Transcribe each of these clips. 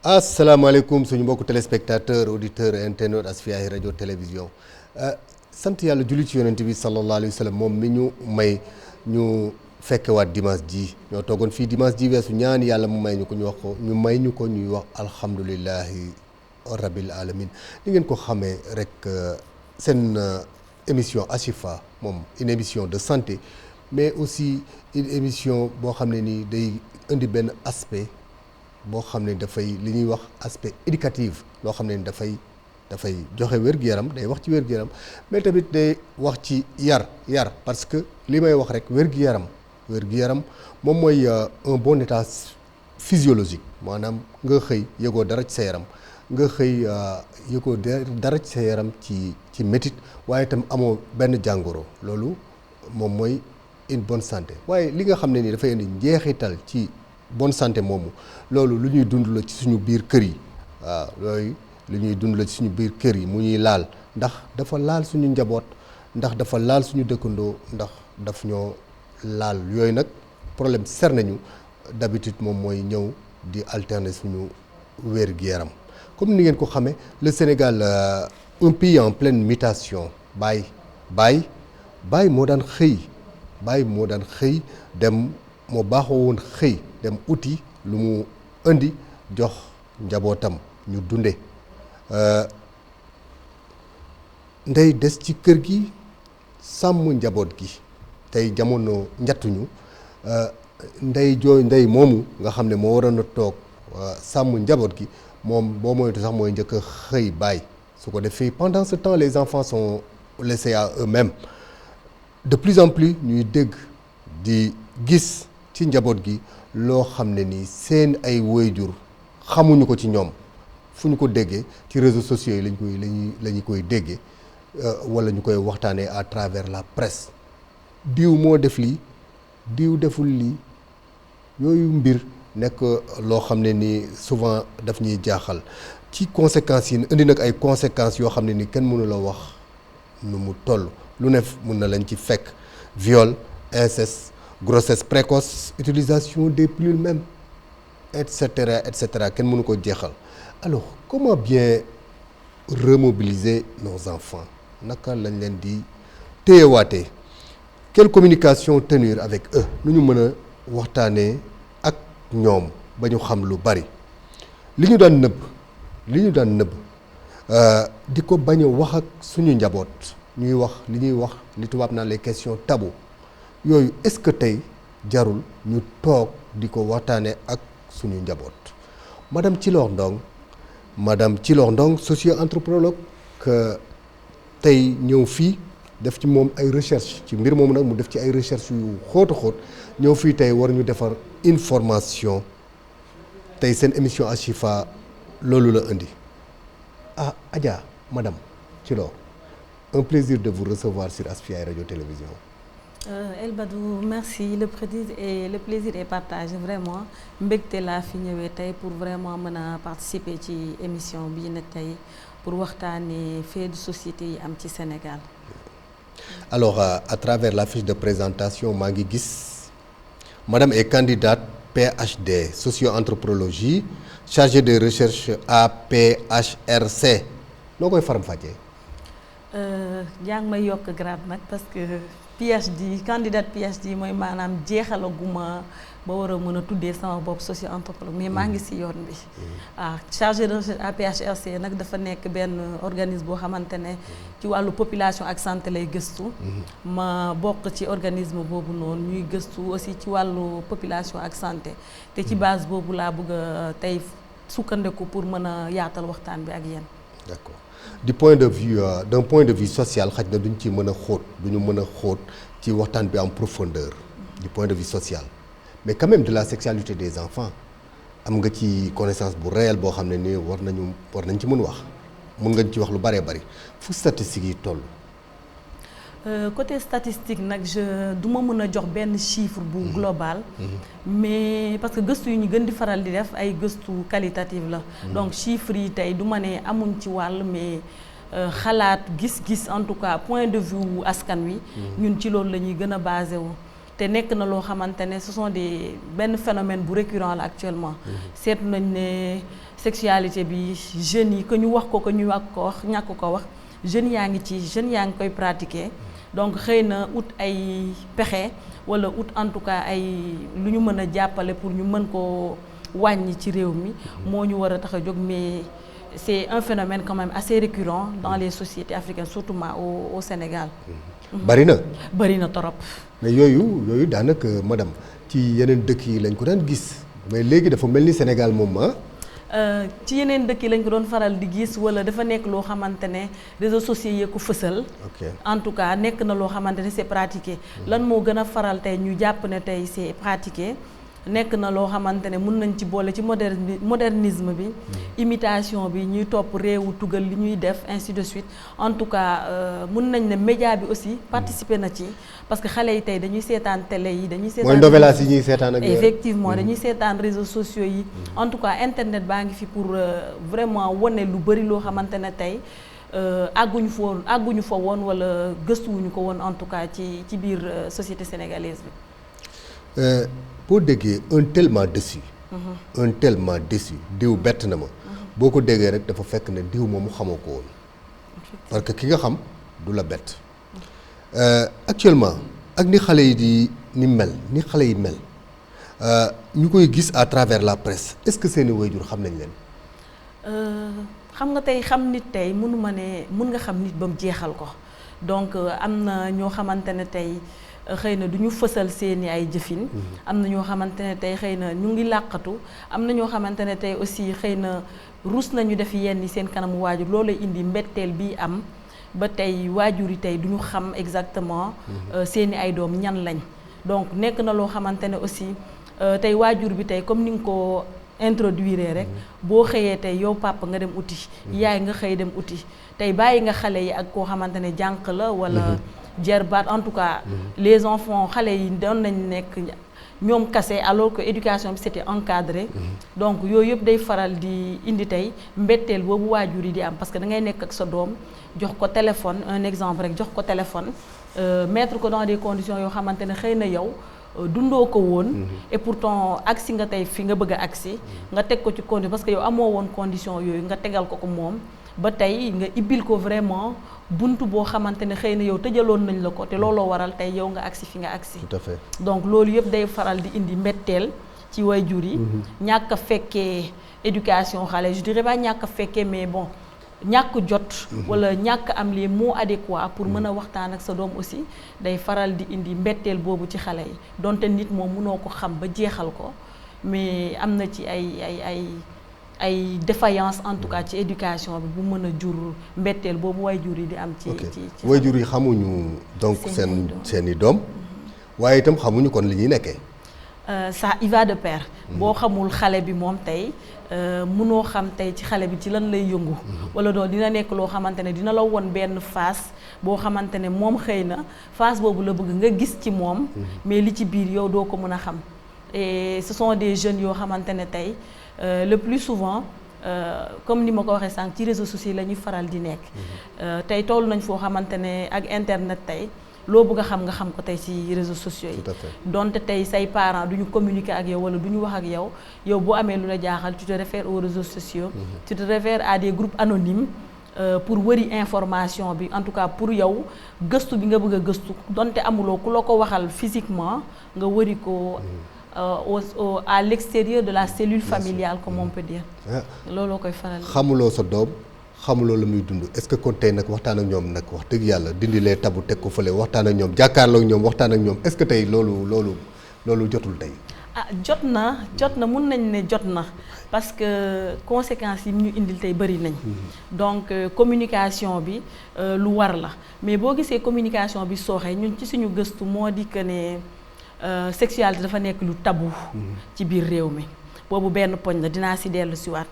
asalaamaaleykum suñu mbokku téléspectateur auditeur internaute Asfiyahi rajo télévision sant yàlla julli ci yonent bi sallallahu alayhi wa sallam moom mi ñu may ñu fekkewaat dimanche ji ñoo toogoon fii dimanche ji weesu ñaan yàlla mu may ñu ko ñu wax ko ñu may ñu ko ñuy wax alhamdulillahi rabbil alamin ni ngeen ko xamee rek seen émission Ashifa moom une émission de santé mais aussi une émission boo xam ne nii day indi benn aspect boo xam ne dafay li ñuy wax aspect éducatif loo xam ne dafay joxe wér-gu-yaram day wax ci wér-gu-yaram mais tamit day wax ci yar parce que li may wax rek wér-gu-yaram moom mooy un bon état physiologique maanaam nga xëy yëgoo dara ci sa yaram nga xëy yëgoo dara ci sa yaram ci métit waaye itam amoo benn jàngoro loolu moom mooy une bonne santé waaye li nga xam ne nii dafay indi njeexital ci bonne santé moomu loolu lu ñuy dund la ci suñu biir kër yi waaw yooyu lu ñuy dund la ci suñu biir kër yi mu ñuy laal ndax dafa laal suñu njaboot ndax dafa laal suñu dëkkandoo ndax daf ñoo laal yooyu nag problème ser nañu d'habitude moom mooy ñëw di alterner suñu wér-gu-yaram comme ni ngeen ko xamee le Sénégal un pays en pleine mutation Baye moo daan xëy dem moo baaxoo woon xëy dem uti lu mu indi jox njabootam ñu dunde ndey des ci kër gi sàmm njaboot gi tey jamono njattuñu ndey moomu nga xam ne moo waroon a toog sàmm njaboot gi moom boo moytu sax mooy njëkk a xëy bàyyi su ko defee pendant ce temps les enfants sont laissés à eux-mêmes de plus en plus ñuy dégg di gis ci njaboot gi loo xam ne ni seen ay waajur xamuñu ko ci ñoom fu ñu ko déggee ci réseaux sociaux yi lañu koy déggee wala ñu koy waxtaanee à travers la presse diw moo def lii diw deful lii yooyu mbir nekk loo xam ne ni souvent daf ñuy jaaxal ci conséquences yi indi nag ay conséquences yoo xam ne ni kenn mënu la wax nu mu toll lu ne mun na lañ ci fekk viol inceste grossesse précoce utilisation des pilules même et cetera kenn mënu ko jeexal alors comment bien remobiliser nos enfants naka lañ leen di téyewaatee quelle communication tenir avec eux nu ñu mën a waxtaanee ak ñoom ba ñu xam lu bari li ñu daan nëbb di ko bañ a wax ak suñu njaboot ñuy wax li tubaab naan les questions tabou yooyu est-ce que tey jarul ñu toog di ko waxtaanee ak suñu njaboot madame Thilor Ndong socio-anthropologue que tey ñëw fii def ci moom ay recherche ci mbir moomu nag mu def ci ay recherche yu xóotu xóot ñëw fii tey war ñu defar information tey seen émission Ashifa loolu la indi Adja madame Thilor un plaisir de vous recevoir sur Asfiyahi radio télévision. El Badou merci le plaisir est partagé vraiment mbégte laa fi ñëwee tey pour vraiment mën a participer ci émission bii nag tey pour waxtaanee fait de société yi am ci Sénégal. alors à travers la fiche de présentation maa ngi gis madame est candidate PhD socio-anthropologie chargée de recherche APHRC noo koy faram-fàccee. yaa ngi may yokk grade nag parce que PhD candidate PhD mooy maanaam jeexalaguma ba war a mën a tuddee sama bopp socio-anthropologue mais maa ngi ci yoon bi. chargé de recherche APHRC nag dafa nekk benn organisme boo xamante ne ci wàllu population ak santé lay gëstu. ma bokk ci organisme boobu noonu ñuy gëstu aussi ci wàllu population ak santé te ci base boobu laa bëgg a tey sukkandiku pour mën a yaatal waxtaan bi ak yéen. d'accord. du point de vue d'un point de vue social xaj na duñ ci mën a xóot duñu mën a xóot ci waxtaan bi en profondeur du point de vue social mais quand même de la sexualité des enfants am nga ci connaissance bu réel boo xam ne ni war nañ ci mën wax mën nga ci wax lu bëree bëri fu statistiques yi toll. Côté statistique nag du ma mën a jox benn chiffre bu global mais parce que gëstu yu ñu gën di faral di def ay gëstu qualitative la donc chiffres yi tey du ma ne amuñ ci wàll mais xalaat gis-gis en tout cas point de vue askan wi ñun ci loolu la ñuy gën a basé wu te nekk na loo xamante ne ce sont des benn phénomène bu récurrent la actuellement. seetlu nañ ne sexualité bi jeunes yi que ñu wax ko ñu wax ko wax ñàkk ko wax jeunes yaa ngi koy pratiquer donc xëy na ut ay pexe wala ut en tout cas ay lu ñu mën a jàppale pour ñu mën koo wàññi ci réew mi moo ñu war a tax a jóg mais c'est un phénomène quand même assez récurrent dans les sociétés africaines surtout au Sénégal. bari na torop. mais yooyu daanaka madame ci yeneen dëkk yi lañ ko daan gis mais léegi dafa mel ni Sénégal moom ci yeneen dëkk yi lañ ko doon faral di gis wala dafa nekk loo xamante ne réseaux sociaux yee ko fësal. en tout cas nekk na loo xamante ne c'est pratiqué. lan moo gën a faral tey ñu jàpp ne tey c'est pratiqué nekk na loo xamante ne mun nañ ci boole ci modernisme bi. imitation bi ñuy topp réewu tugal li ñuy def ainsi de suite en tout cas mun nañ ne média bi aussi participer na ci parce que xale yi tey dañuy seetaan télé yi dañuy seetaan mooy novelas yi ñuy seetaan ak effectivement dañuy seetaan réseaux sociaux yi en tout cas internet baa ngi fi pour vraiment wane lu bari loo xamante ne tey àgguñu fa woon wala gëstuwuñu ko woon en tout cas ci biir société sénégalaise bi. boo déggee un tellement déçu diw bett na ma boo ko déggee rek dafa fekk ne diw moomu xamoo ko woon parce que ki nga xam du la bett actuellement ak ni xale yi ni xale yi mel ñu koy gis à travers la presse est-ce que seeni waajur xam nañ leen. xam nga tey xam nit tey mënuma ne mën nga xam nit ba mu jeexal ko donc am na ñoo xamante ne tey xëy na du ñu fësal seeni ay jëfin. am na ñoo xamante ne tey xëy na ñu ngi làqatu am na ñoo xamante ne tey aussi xëy na rus nañu def yenn seen kanamu waajur loolu lay indi mbetteel bi am ba tey waajur yi tey du ñu xam exactement seeni ay doom ñan lañ donc nekk na loo xamante ne aussi tey waajur bi tey comme ni nga ko introduire rek boo xëyee tey yow papa nga dem uti yaay nga xëy dem uti tey bàyyi nga xale yi ak koo xamante ne jànq la wala jerbaat en tout cas les enfants xale yi doon nañ nekk ñoom kase alors que éducation bi c'était encadré donc yooyu yëpp day faral di indi tey mbetteel boobu waajur yi di am parce que da ngay nekk ak sa doom jox ko téléphone un exemple rek jox ko téléphone mettre ko dans des conditions yoo xamante ne xëy na yow dundoo ko woon et pourtant agsi nga tey fi nga bëgg a agsi nga teg ko ci condition parce que yow amoo woon condition yooyu nga tegal ko moom ba tey nga ibbil ko vraiment buntu boo xamante ne xëy na yow tëjaloon nañ la ko te looloo waral tey yow nga agsi fi nga agsi. Tout à fait. donc loolu yëpp day faral di indi mbetteel ci waajur yi. ñàkk a fekkee éducation xale je dirais pas ñàkk a fekkee mais bon ñàkk jot. wala ñàkk am les mots adéquats pour mën a waxtaan ak sa doom aussi day faral di indi mbetteel boobu ci xale yi donte nit moom mënoo ko xam ba jeexal ko mais am na ci ay défaillance en tout cas ci éducation bi bu mën a jur mbetteel boobu waajur yi di am ci waajur yi xamuñu donc seeni doom waaye itam xamuñu kon li ñuy nekkee ça y va de pair boo xamul xale bi moom tey mënoo xam tey ci xale bi ci lan lay yëngu wala doon dina nekk loo xamante ne dina la won benn face boo xamante ne moom xëy na face boobu la bëgg nga gis ci moom mais li ci biir yow doo ko mën a xam et ce sont des jeunes yoo xamante ne tey le plus souvent comme ni ma ko waxee sànq ci réseaux sociaux la ñuy faral di nekk tey toll nañ foo xamante ne ak internet tey loo bëgg a xam nga xam ko tey ci réseaux sociaux yi donte tey say parents du ñu communiquer ak yow wala du ñu wax ak yow boo amee lu la jaaxal tu te réfères aux réseaux sociaux tu te réfères à des groupes anonymes pour wëri information bi en tout cas pour yow gëstu bi nga bëgg a gëstu donte amuloo ku la ko waxal physiquement nga wëri ko à l'extérieur de la cellule familiale comme on peut dire looloo koy faral xamuloo sa doom xamuloo la muy dund est-ce que kon tey nag waxtaan ak ñoom nag wax dëgg yàlla dindi lee tabu teg ko fële waxtaan ak ñoom jàkkaarloo ak ñoom waxtaan ak ñoom est-ce que tey loolu jotul tey jot na mun nañ ne jot na parce que conséquences yi ñu indil tey bëri nañ donc communication bi lu war la mais boo gisee communication bi sooxee ñun ci suñu gëstu moo di que ne sexualité dafa nekk lu tabou ci biir réew mi boobu benn poñ la dinaa si dellu si waat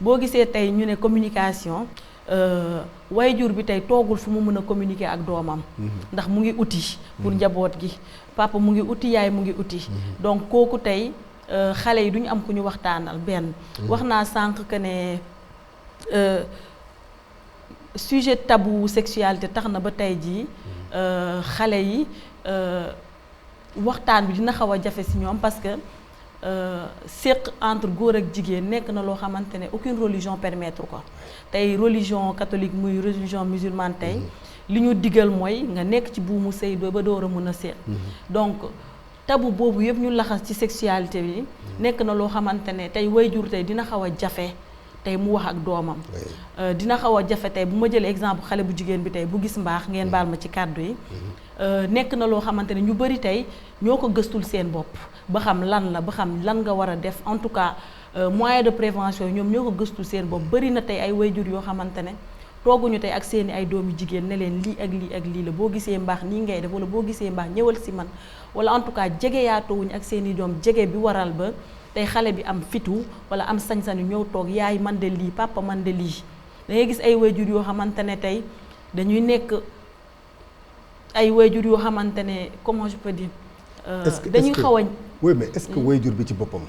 boo gisee tey ñu ne communication waajur bi tey toogul fu mu mën a communiquer ak doomam ndax mu ngi uti pour njaboot gi papa mu ngi uti yaay mu ngi uti donc kooku tey xale yi duñu am ku ñu waxtaanal benn wax naa sànq que ne sujet tabou sexualité tax na ba tey jii xale yi waxtaan bi dina xaw a jafe si ñoom parce que séq entre góor ak jigéen nekk na loo xamante ne aucune religion permettre ko tey religion catholique muy religion musulmane tey li ñu digal mooy nga nekk ci buumu sëy ba door a mën a séq donc tabu boobu yëpp ñu laxas ci sexualité bi nekk na loo xamante ne tey waajur tey dina xaw a jafe tey mu wax ak doomam dina xaw a jafe tey bu ma jëlee exemple xale bu jigéen bi tey bu gis mbaax ngeen baal ma ci kàddu yi nekk na loo xamante ne ñu bari tey ñoo ko gëstul seen bopp ba xam lan la ba xam lan nga war a def en tout cas moyen de prévention yi ñoom ñoo ko gëstul seen bopp bari na tey ay waajur yoo xamante ne tooguñu tey ak seeni ay doomi jigéen ne leen lii ak lii ak lii la boo gisee mbaax nii ngay def wala boo gisee mbaax ñëwal si man wala en tout cas jege yaatoowuñu ak seeni doom jege bi waral ba tey xale bi am fitu wala am sañ-sañu ñëw toog yaay man de lii papa man de lii da ngay gis ay waajur yoo xamante ne tey dañuy nekk ay waajur yoo xamante ne comment je peux dire dañuy xaw a oui mais est-ce que waajur bi ci boppam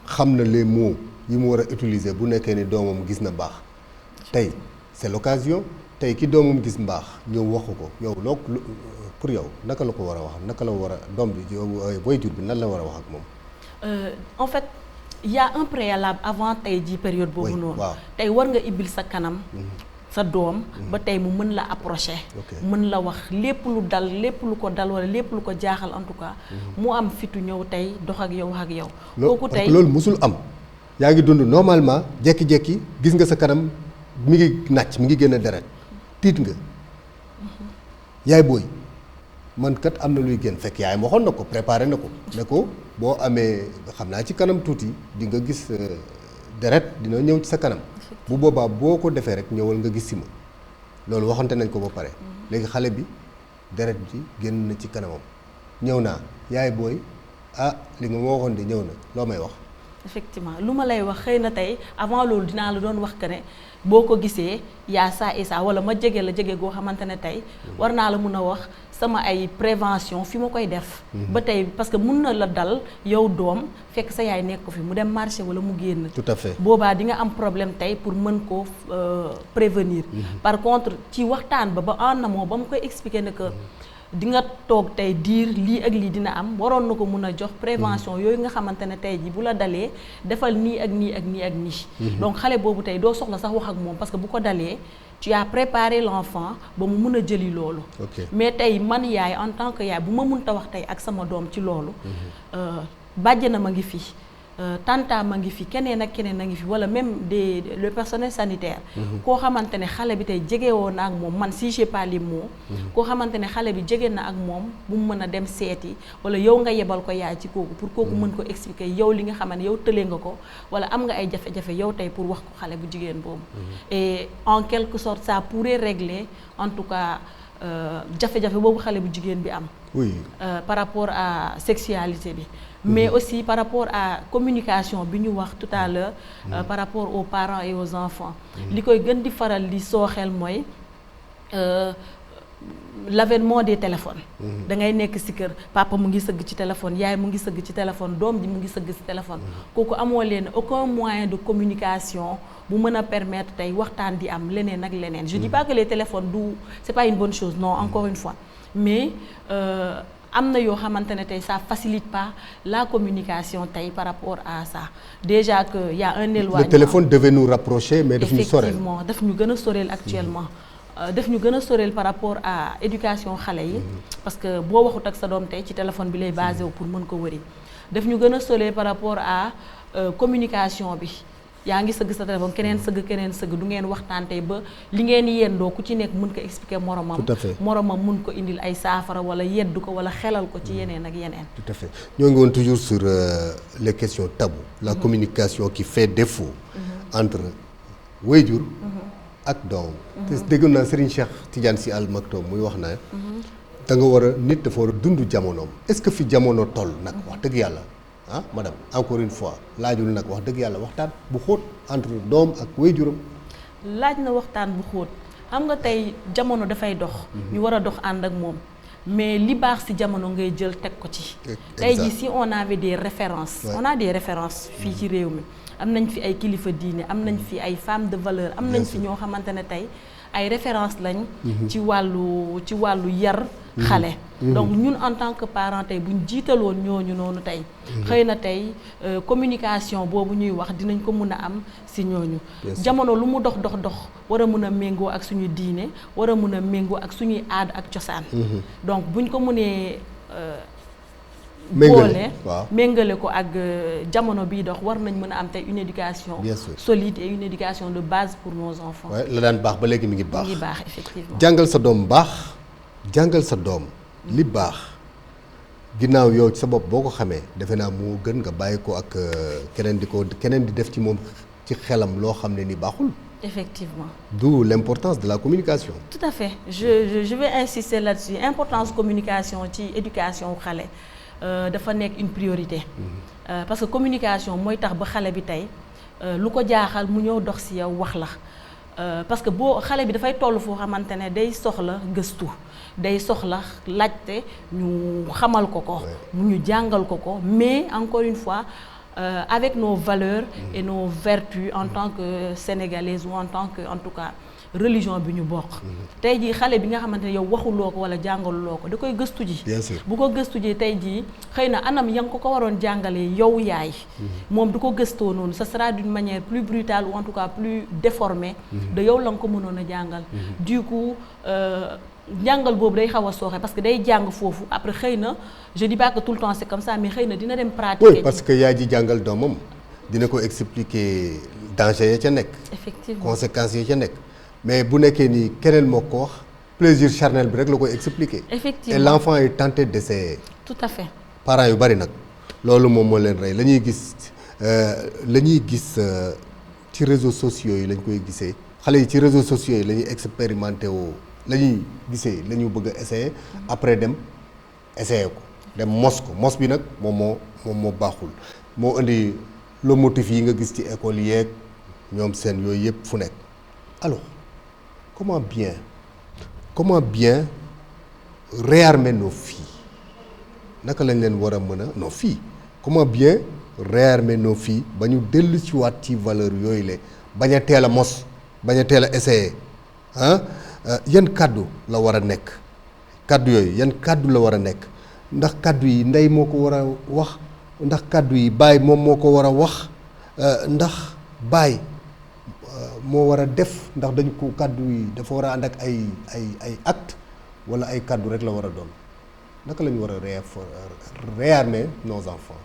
xam na les mots yi mu war a utiliser bu nekkee ni doomam gis na baax tey c'est l'occasion tey ki doomam gis mbaax ñëw waxu ko yow loo pour yow naka la ko war a wax naka la war a doom bi waajur bi nan la war a wax ak moom en fait il y a un préalable avant tey ji période boobu noonu tey war nga ibbil sa kanam sa doom ba tey mu mën la approcher mën la wax lépp lu dal lépp lu ko dal wala lépp lu ko jaaxal en tout cas mu am fitu ñëw tey dox ak yow wax ak yow kooku tey loolu musul am yaa ngi dund normalement jekki-jekki gis nga sa kanam mi ngi nàcc mi ngi génn deret tiit nga yaay booy man kat am na luy génn fekk yaay ma waxoon na ko préparé na ko ne ko boo amee xam naa ci kanam tuuti di nga gis deret dina ñëw ci sa kanam bu boobaa boo ko defee rek ñëwal nga gis si ma loolu waxante nañ ko ba pare léegi xale bi deret bi génn na ci kanamam ñëw naa yaay booy li nga ma waxoon de ñëw na loo may wax effectivement lu ma lay wax xëy na tey avant loolu dinaa la doon wax que ne boo ko gisee yaa ça et ça wala ma jege la jege goo xamante ne tey war naa la mun a wax sama ay prévention fi ma koy def ba tey parce que mun na la dal yow doom fekk sa yaay nekk ko fi mu dem marché wala mu génn tout à fait boobaa di nga am problème tey pour mën koo prévenir par contre ci waxtaan ba en amont ba mu koy expliquer ne que di nga toog tey diir lii ak lii dina am waroon na ko mun a jox prévention yooyu nga xamante ne tey ji bu la dalee defal nii ak nii ak nii ak nii donc xale boobu tey doo soxla sax wax ak moom parce que bu ko dalee tu as préparé l'enfant ba mu mun a jëli loolu mais tey man yaay en tant que yaay bu ma munta wax tey ak sama doom ci loolu bàjjanam a ngi fi tantaam a ngi fi keneen ak keneen a ngi fi wala même le personnel sanitaire koo xamante ne xale bi tey jegewoo na ak moom man si j'ai pas les mots koo xamante ne xale bi jege na ak moom bu mu mën a dem seeti wala yow nga yebal ko yaay ci kooku pour kooku mën ko expliquer yow li nga xamante ne yow tëlee nga ko wala am nga ay jafe-jafe yow tey pour wax ko xale bu jigéen boobu et en quelque sorte ça pourrait régler en tout cas jafe-jafe boobu xale bu jigéen bi am par rapport à sexualité bi mais aussi par rapport à communication bi ñu wax tout à l'heure par rapport aux parents et aux enfants li koy gën di faral di sooxeel mooy l'avènement des téléphones da ngay nekk ci kër papa mu ngi sëgg ci téléphone yaay mu ngi sëgg ci téléphone doom ji mu ngi sëgg ci téléphone kooku amoo leen aucun moyen de communication bu mën a permettre tey waxtaan di am leneen ak leneen je dis pas que les téléphones c'est pas une bonne chose non encore une fois mais am na yoo xamante ne tey ça facilite pas la communication tey par rapport à ça déjà que y a un éloignement. Le téléphone devait nous rapprocher mais daf ñu soreel effectivement daf ñu gën a soreel actuellement daf ñu gën a soreel par rapport à éducation xale yi parce que boo waxut ak sa doom tey ci téléphone bi lay basé wu pour mën ko wëri daf ñu gën a soreel par rapport à communication bi yaa ngi sëgg sa téléphone keneen sëgg du ngeen waxtaan tey ba li ngeen yendoo ku ci nekk mën ko expliquer moromam moromam mën ko indil ay saafara wala yeddu ko wala xelal ko ci yeneen ak yeneen tout à fait ñoo ngi woon toujours sur les questions tabou la communication qui fait défaut entre waajur ak doom te déggoon naa Serigne Cheikh Tidiane Sy Al Maktoum muy wax na da nga war a nit dafa war a dund jamonoom est-ce que fi jamono toll nag wax dëgg yàlla madame encore une fois laajul nag wax dëgg yàlla waxtaan bu xóot entre doom ak waajuram laaj na waxtaan bu xóot xam nga tey jamono dafay dox ñu war a dox ànd ak moom mais li baax ci jamono ngay jël teg ko ci tey ji si on avait des références on a des références fii ci réew mi am nañ fi ay kilifa diine am nañ fi ay femmes de valeur am nañ fi ñoo xamante ne tey ay référence lañ ci wàllu yar xale. donc ñun en tant que parent tey buñ jiitaloon ñooñu noonu tey xëy na tey communication boobu ñuy wax dinañ ko mën a am si ñooñu. jamono lu mu dox war a mën a méngoo ak suñu diine war a mën a méngoo ak suñuy aada ak cosaan. donc buñ ko mënee méngale ko ak jamono bii dox war nañ mën a am tey une éducation solide et une éducation de base pour nos enfants. la daan baax ba léegi mi ngi baax. mi ngi baax effectivement. jàngal sa doom baax jàngal sa doom li baax ginnaaw yow ci sa bopp boo ko xamee defe naa moo gën nga bàyyi ko ak keneen di def ci moom ci xelam loo xam ne ni baaxul. effectivement. D'où l'importance de la communication. Tout à fait. Je vais insister là-dessus. Importance communication ci éducation xale dafa nekk une priorité. Parce que communication mooy tax ba xale bi tey lu ko jaaxal mu ñëw dox ci yow wax la. Parce que boo xale bi dafay toll foo xamante ne day soxla gëstu day soxla laajte ñu xamal ko ko. mu ñu jàngal ko ko mais encore une fois. Avec nos valeurs et nos vertus en tant que sénégalaises ou en tant que en tout cas religion bi ñu bokk. tey jii xale bi nga xamante ne yow waxuloo ko wala jàngaluloo ko da koy gëstu ji. bien sûr bu ko gëstu ji tey jii xëy na anam ya nga ko waroon jàngalee yow yaay. moom du ko gëstoo noonu ça sera d'une manière plus brutale ou en tout cas plus déformée. de yow la nga ko mënoon a jàngal. du coup. njàngal boobu day xaw a sooxe parce que day jàng foofu après xëy na je dis pas que tout le temps c'est comme ça mais xëy na dina dem pratiquer. oui parce que yaay ji jàngal doomam dina ko expliquer danger ya ca nekk. effectivement conséquences ya ca nekk mais bu nekkee ni keneen moo ko wax plaisir charnel bi rek la koy expliquer. effectivement et l'enfant est tenté d'essayer. tout à fait. parents yu bari nag loolu moom moo leen rey la ñuy gis ci réseaux sociaux yi lañ koy gisee xale yi ci réseaux sociaux yi la ñuy expérimenter woo. la ñuy gisee la ñu bëgg a essayer après dem essayer ko dem mos bi nag moom moo baaxul moo indi le motif yi nga gis ci école yeeg ñoom seen yooyu yëpp fu nekk. alors comment bien réarmer nos filles naka lañ leen war a mën a nos filles comment bien réarmer nos filles ba ñu dellu ci waat ci valeur yooyu la bañ a teel a mos bañ a teel a essayer yan kàddu la war a nekk kàddu yooyu yan kàddu la war a nekk ndax kàddu yi ndey moo ko war a wax ndax kàddu yi baay moom moo ko war a wax ndax baay moo war a def ndax dañu ko kàddu yi dafa war a ànd ak ay acte wala ay kàddu rek la war a doon naka la ñu war a réarmer nos enfants.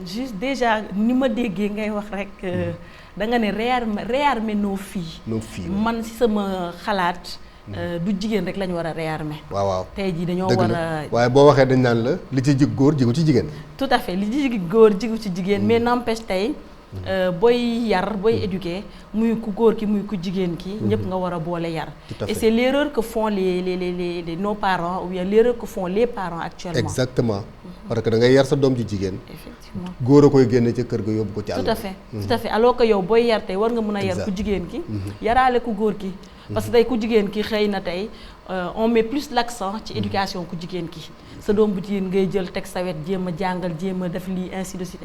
Juste déjà ni ma déggee ngay wax rek. da nga ne réarmer nos filles. man ci sama xalaat. du jigéen rek la ñu war a réarmer. waaw tey jii dañoo war a. waaye boo waxee dañ naan la li ci jig góor jigu ci jigéen. tout à fait li ci jig góor jigu ci jigéen mais n'empêche tey booy yar booy éduquer muy ku góor ki muy ku jigéen ki. ñëpp nga war a boole yar. et c'est l'erreur que font les nos parents ou bien l'erreur que font les parents actuellement. exactement parce que da ngay yar sa doom ji jigéen. effectivement góor a koy génne ca kër ga yóbbu ko ci àll. tout à fait alors que yow booy yar tey war nga mën a yar ku jigéen ki. yaraale ku góor ki. parce que tey ku jigéen ki xëy na tey on met plus l'accent ci éducation ku jigéen ki. sa doom bu jigéen ngay jël teg sa wet jéem a jàngal jéem a def lii ainsi de suite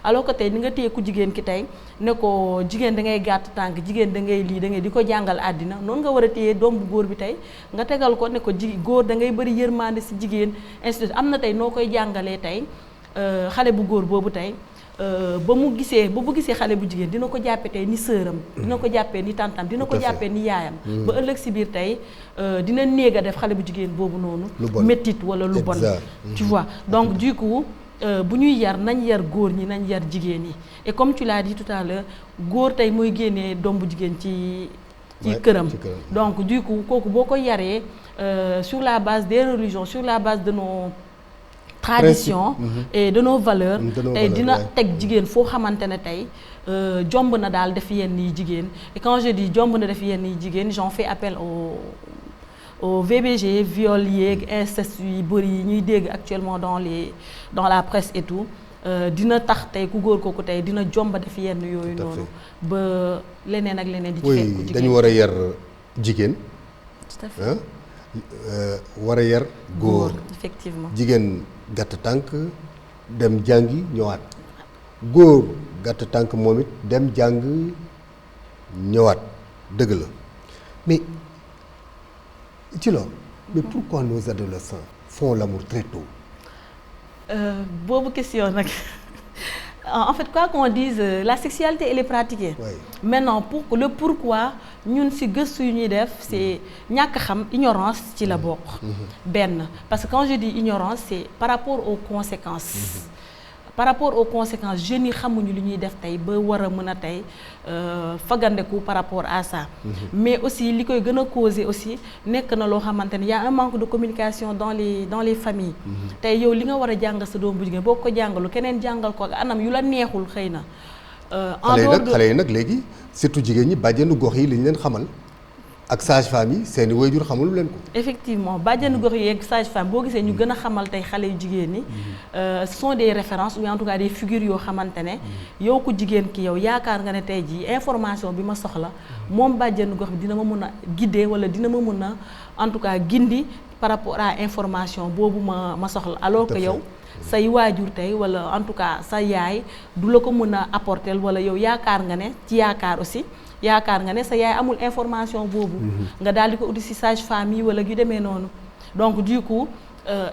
alors que tey ni nga téye ku jigéen ki tey ne ko jigéen da ngay gàtt tànk jigéen da ngay lii da ngay di ko jàngal àddina noonu nga war a téye doom bu góor bi tey nga tegal ko ne ko góor da ngay bëri yërmande si jigéen ainsi de suite am na tey noo koy jàngalee tey xale bu góor boobu tey ba bu gisee xale bu jigéen dina ko jàppee tey ni sëram dina ko jàppee ni tantam dina ko jàppee ni yaayam ba ëllëg si biir tey dina néeg a def xale bu jigéen boobu noonu méttit wala lu bon tu vois donc du coup bu ñuy yar nañ yar góor ñi nañ yar jigéen ñi et comme tu l'as dit tout à l'heure góor tey mooy génnee doom bu jigéen ci këram donc du coup kooku boo ko yaree sur la base des religions sur la base de nos tradition et de nos valeurs tey dina teg jigéen foo xamante ne tey jomb na daal def yenn yi jigéen et quand je dis jomb na def yenn yi jigéen j'en fais appel au VBG viol yeeg inceste yi bëri yi ñuy dégg actuellement dans la presse et tout dina tax tey ku góor kooku tey dina jomba def yenn yooyu noonu ba leneen ak leneen di ci fekk jigéen dañu war a yar jigéen tout à fait war a yar góor effectivement jigéen gàtt tànk dem jàngi ñëwaat góor gàtt tànk moom it dem jàng ñëwaat dëgg la mais ci loolu. mais pourquoi nos adolescents font l'amour très tôt? boobu question nag en fait quoi qu'on dise la sexualité elle est pratiquée. Oui. Maintenant le pourquoi ñun ci gëstu yu ñuy def c'est ñàkk xam ignorance ci la bokk. benn parce que quand je dis ignorance c'est par rapport aux conséquences. par rapport aux conséquences jeunes yi xamuñu li ñuy def tey ba war a mën a tey fagandeku par rapport à ça. mais aussi li koy gën a causer aussi nekk na loo xamante ne y a un manque de communication dans les familles. tey yow li nga war a jàngal sa doom bu jigéen boo ko jàngalu keneen jàngal ko anam yu la neexul xëy na. en dehors de xale yi nag léegi surtout jigéen ñi bàjjenu gox yi li ñu leen xamal. ak sage-femme yi seeni waajur xamul leen ko. effectivement bàjjenu gox yi ak sage-femme boo gisee ñu gën a xamal tey xale yu jigéen ñi ce sont des références ou en tout cas des figures yoo xamante ne yow ku jigéen ki yow yaakaar nga ne tey jii information bi ma soxla moom bàjjenu gox bi dina ma mun a guider wala dina ma mun a en tout cas gindi par rapport à information boobu ma soxla alors que yow say waajur tey wala en tout cas sa yaay du la ko mën a apporter wala yow yaakaar nga ne ci yaakaar aussi yaakaar nga ne sa yaay amul information boobu nga daal di ko uti ci sage-femme yi wala yu demee noonu donc du coup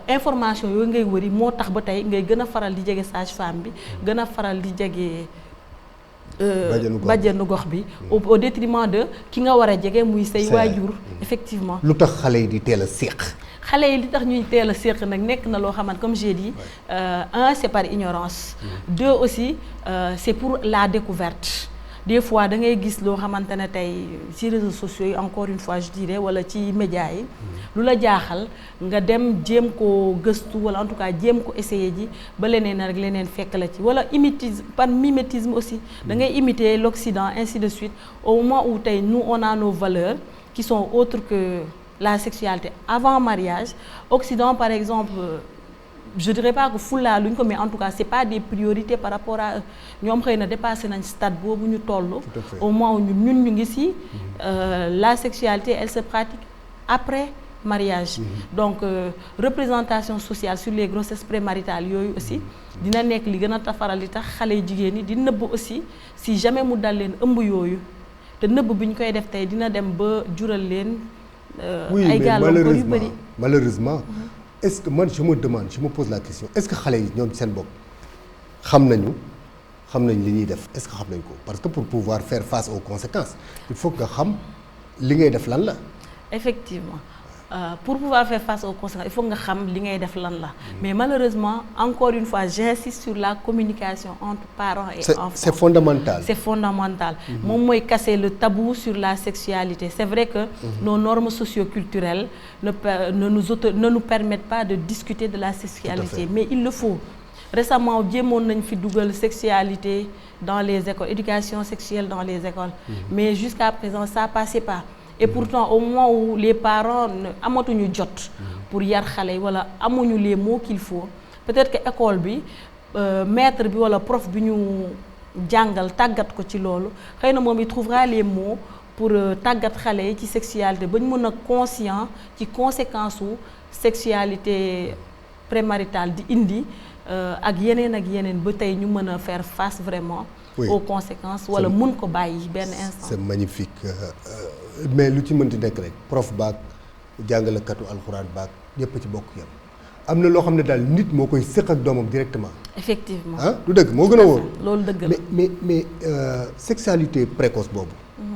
information yooyu ngay wëri moo tax ba tey ngay gën a faral di jege sage-femme bi gën a faral di jege bàjjenu gox bi au détriment de ki nga war a jege muy say waajur effectivement. lu tax xale yi di teel a séq. xale yi li tax ñuy teel a séq nag nekk na loo xamante comme j'ai dit un c'est par ignorance deux aussi c'est pour la découverte. des fois da ngay gis loo xamante ne tey ci réseaux sociaux yi encore une fois je dirais wala ci médias yi lu la jaaxal nga dem jéem ko gëstu wala en tout cas jéem ko essayer ji ba leneen rek leneen fekk la ci wala par mimétisme aussi da ngay imiter l'Occident ainsi de suite au moment où tey nous on a nos valeurs qui sont autres que la sexualité avant mariage Occident par exemple je dirais pas que fulla luñ ko mais en tout cas c'est pas des priorités par rapport à ñoom xëy na dépassé nañ stade boobu ñu toll au moment où ñun ñu ngi ci la sexualité elle se pratique après mariage donc représentation sociale sur les grossesses prémaritales yooyu aussi dina nekk li gën a tafaral li tax xale yu jigéen ñi di nëbb aussi si jamais mu dal leen ëmb yooyu te nëbb bi ñu koy def tey dina dem ba jural leen ay gàllankoor yu bari malheureusement est-ce que man je me pose la question est-ce que xale yi ñoom seen bopp xam nañ li ñuy def est-ce que xam nañ ko parce que pour pouvoir faire face aux conséquences il faut que nga xam li ngay def lan la. effectivement pour pouvoir faire face aux conséquences il faut nga xam li ngay def lan la mais malheureusement encore une fois j'insiste sur la communication entre parents et enfants. C'est fondamental. C'est fondamental. moom mooy casser le tabou sur la sexualité. C'est vrai que nos normes socio-culturelles ne nous permettent pas de discuter de la sexualité mais il le faut. Récemment jéemoon nañ fi dugal sexualité dans les écoles éducation sexuelle dans les écoles mais jusqu'à présent ça passait pas. Et pourtant au moment où les parents amatuñu jot pour yar xale yi wala amuñu les mots qu'il faut peut-être que école bi maître bi wala prof bi ñu jàngal tàggat ko ci loolu xëy na moom il trouvera les mots pour tàggat xale yi ci sexualité ba ñu mën a conscient ci conséquences su sexualité prémaritale di indi ak yeneen ba tey ñu mën a faire face vraiment aux conséquences wala mun ko bàyyi benn instant. C'est magnifique mais lu ci mënti nekk rek prof baak jàngalekatu alxuraan baak ñëpp ci bokk yam am na loo xam ne daal nit moo koy séq ak doomam directement. effectivement du dëgg moo gën a wóor. loolu dëgg la mais sexualité précoce boobu.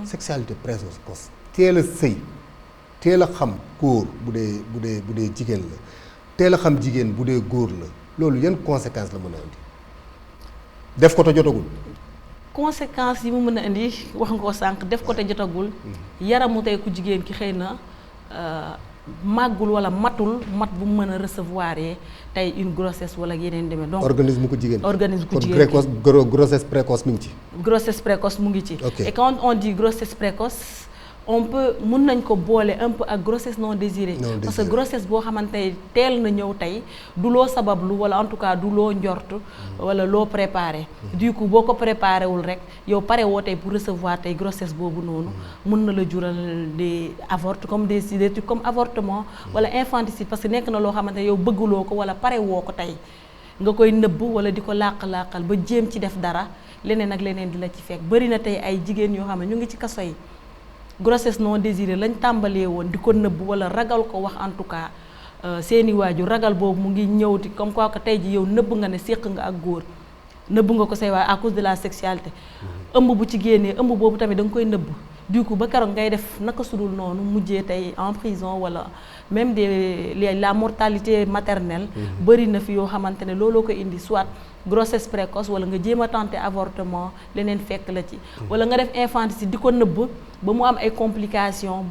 sexualité précoce teel a sëy teel a xam góor bu dee jigéen la teel a xam jigéen bu dee góor la loolu yan conséquences la mën a indi def ko te jotagul. conséquences yi mu mën a indi wax nga ko sànq def ko te jotagul yaramu tey ku jigéen ki xëy na màggul wala mat bu mu mën a recevoir tey une grossesse wala yeneen demee donc organisme ku jigéen précoce grossesse précoce mu ngi ci. grossesse précoce mu ngi ci. Okay. Et quand on dit grossesse précoce mun nañ ko boole un peu ak grossesse non désirée. Parce que grossesse boo xamante teel na ñëw tey du loo sabablu wala en tout cas du loo njort wala loo préparé. Du coup boo ko préparé wul rek yow pare woo tey pour recevoir tey grossesse boobu noonu mun na la jural des trucs comme avortement wala infanticide parce que nekk na loo xamante yow bëgguloo ko wala pare woo ko tey nga koy nëbb wala di ko làq-làqal ba jéem ci def dara leneen ak leneen di la ci fekk bari na tey ay jigéen yoo xam ne ñu ngi ci kaso yi grossesse non désirée lañ tàmbalee woon di ko nëbb wala ragal ko wax en tout cas seeni waajur ragal boobu mu ngi ñëw di comme quoi que tey ji yow nëbb nga ne séq nga ak góor nëbb nga ko say waay à cause de la sexualité ëmb bu ci génnee ëmb boobu tamit da nga koy nëbb du coup ba keroog ngay def naka sudul noonu mujjee tey en prison wala même la mortalité maternelle bëri na fi yoo xamante ne looloo ko indi soit grossesse précoce wala nga jéem a tenter avortement leneen fekk la ci wala nga def infanticide di ko nëbb ba mu am ay complications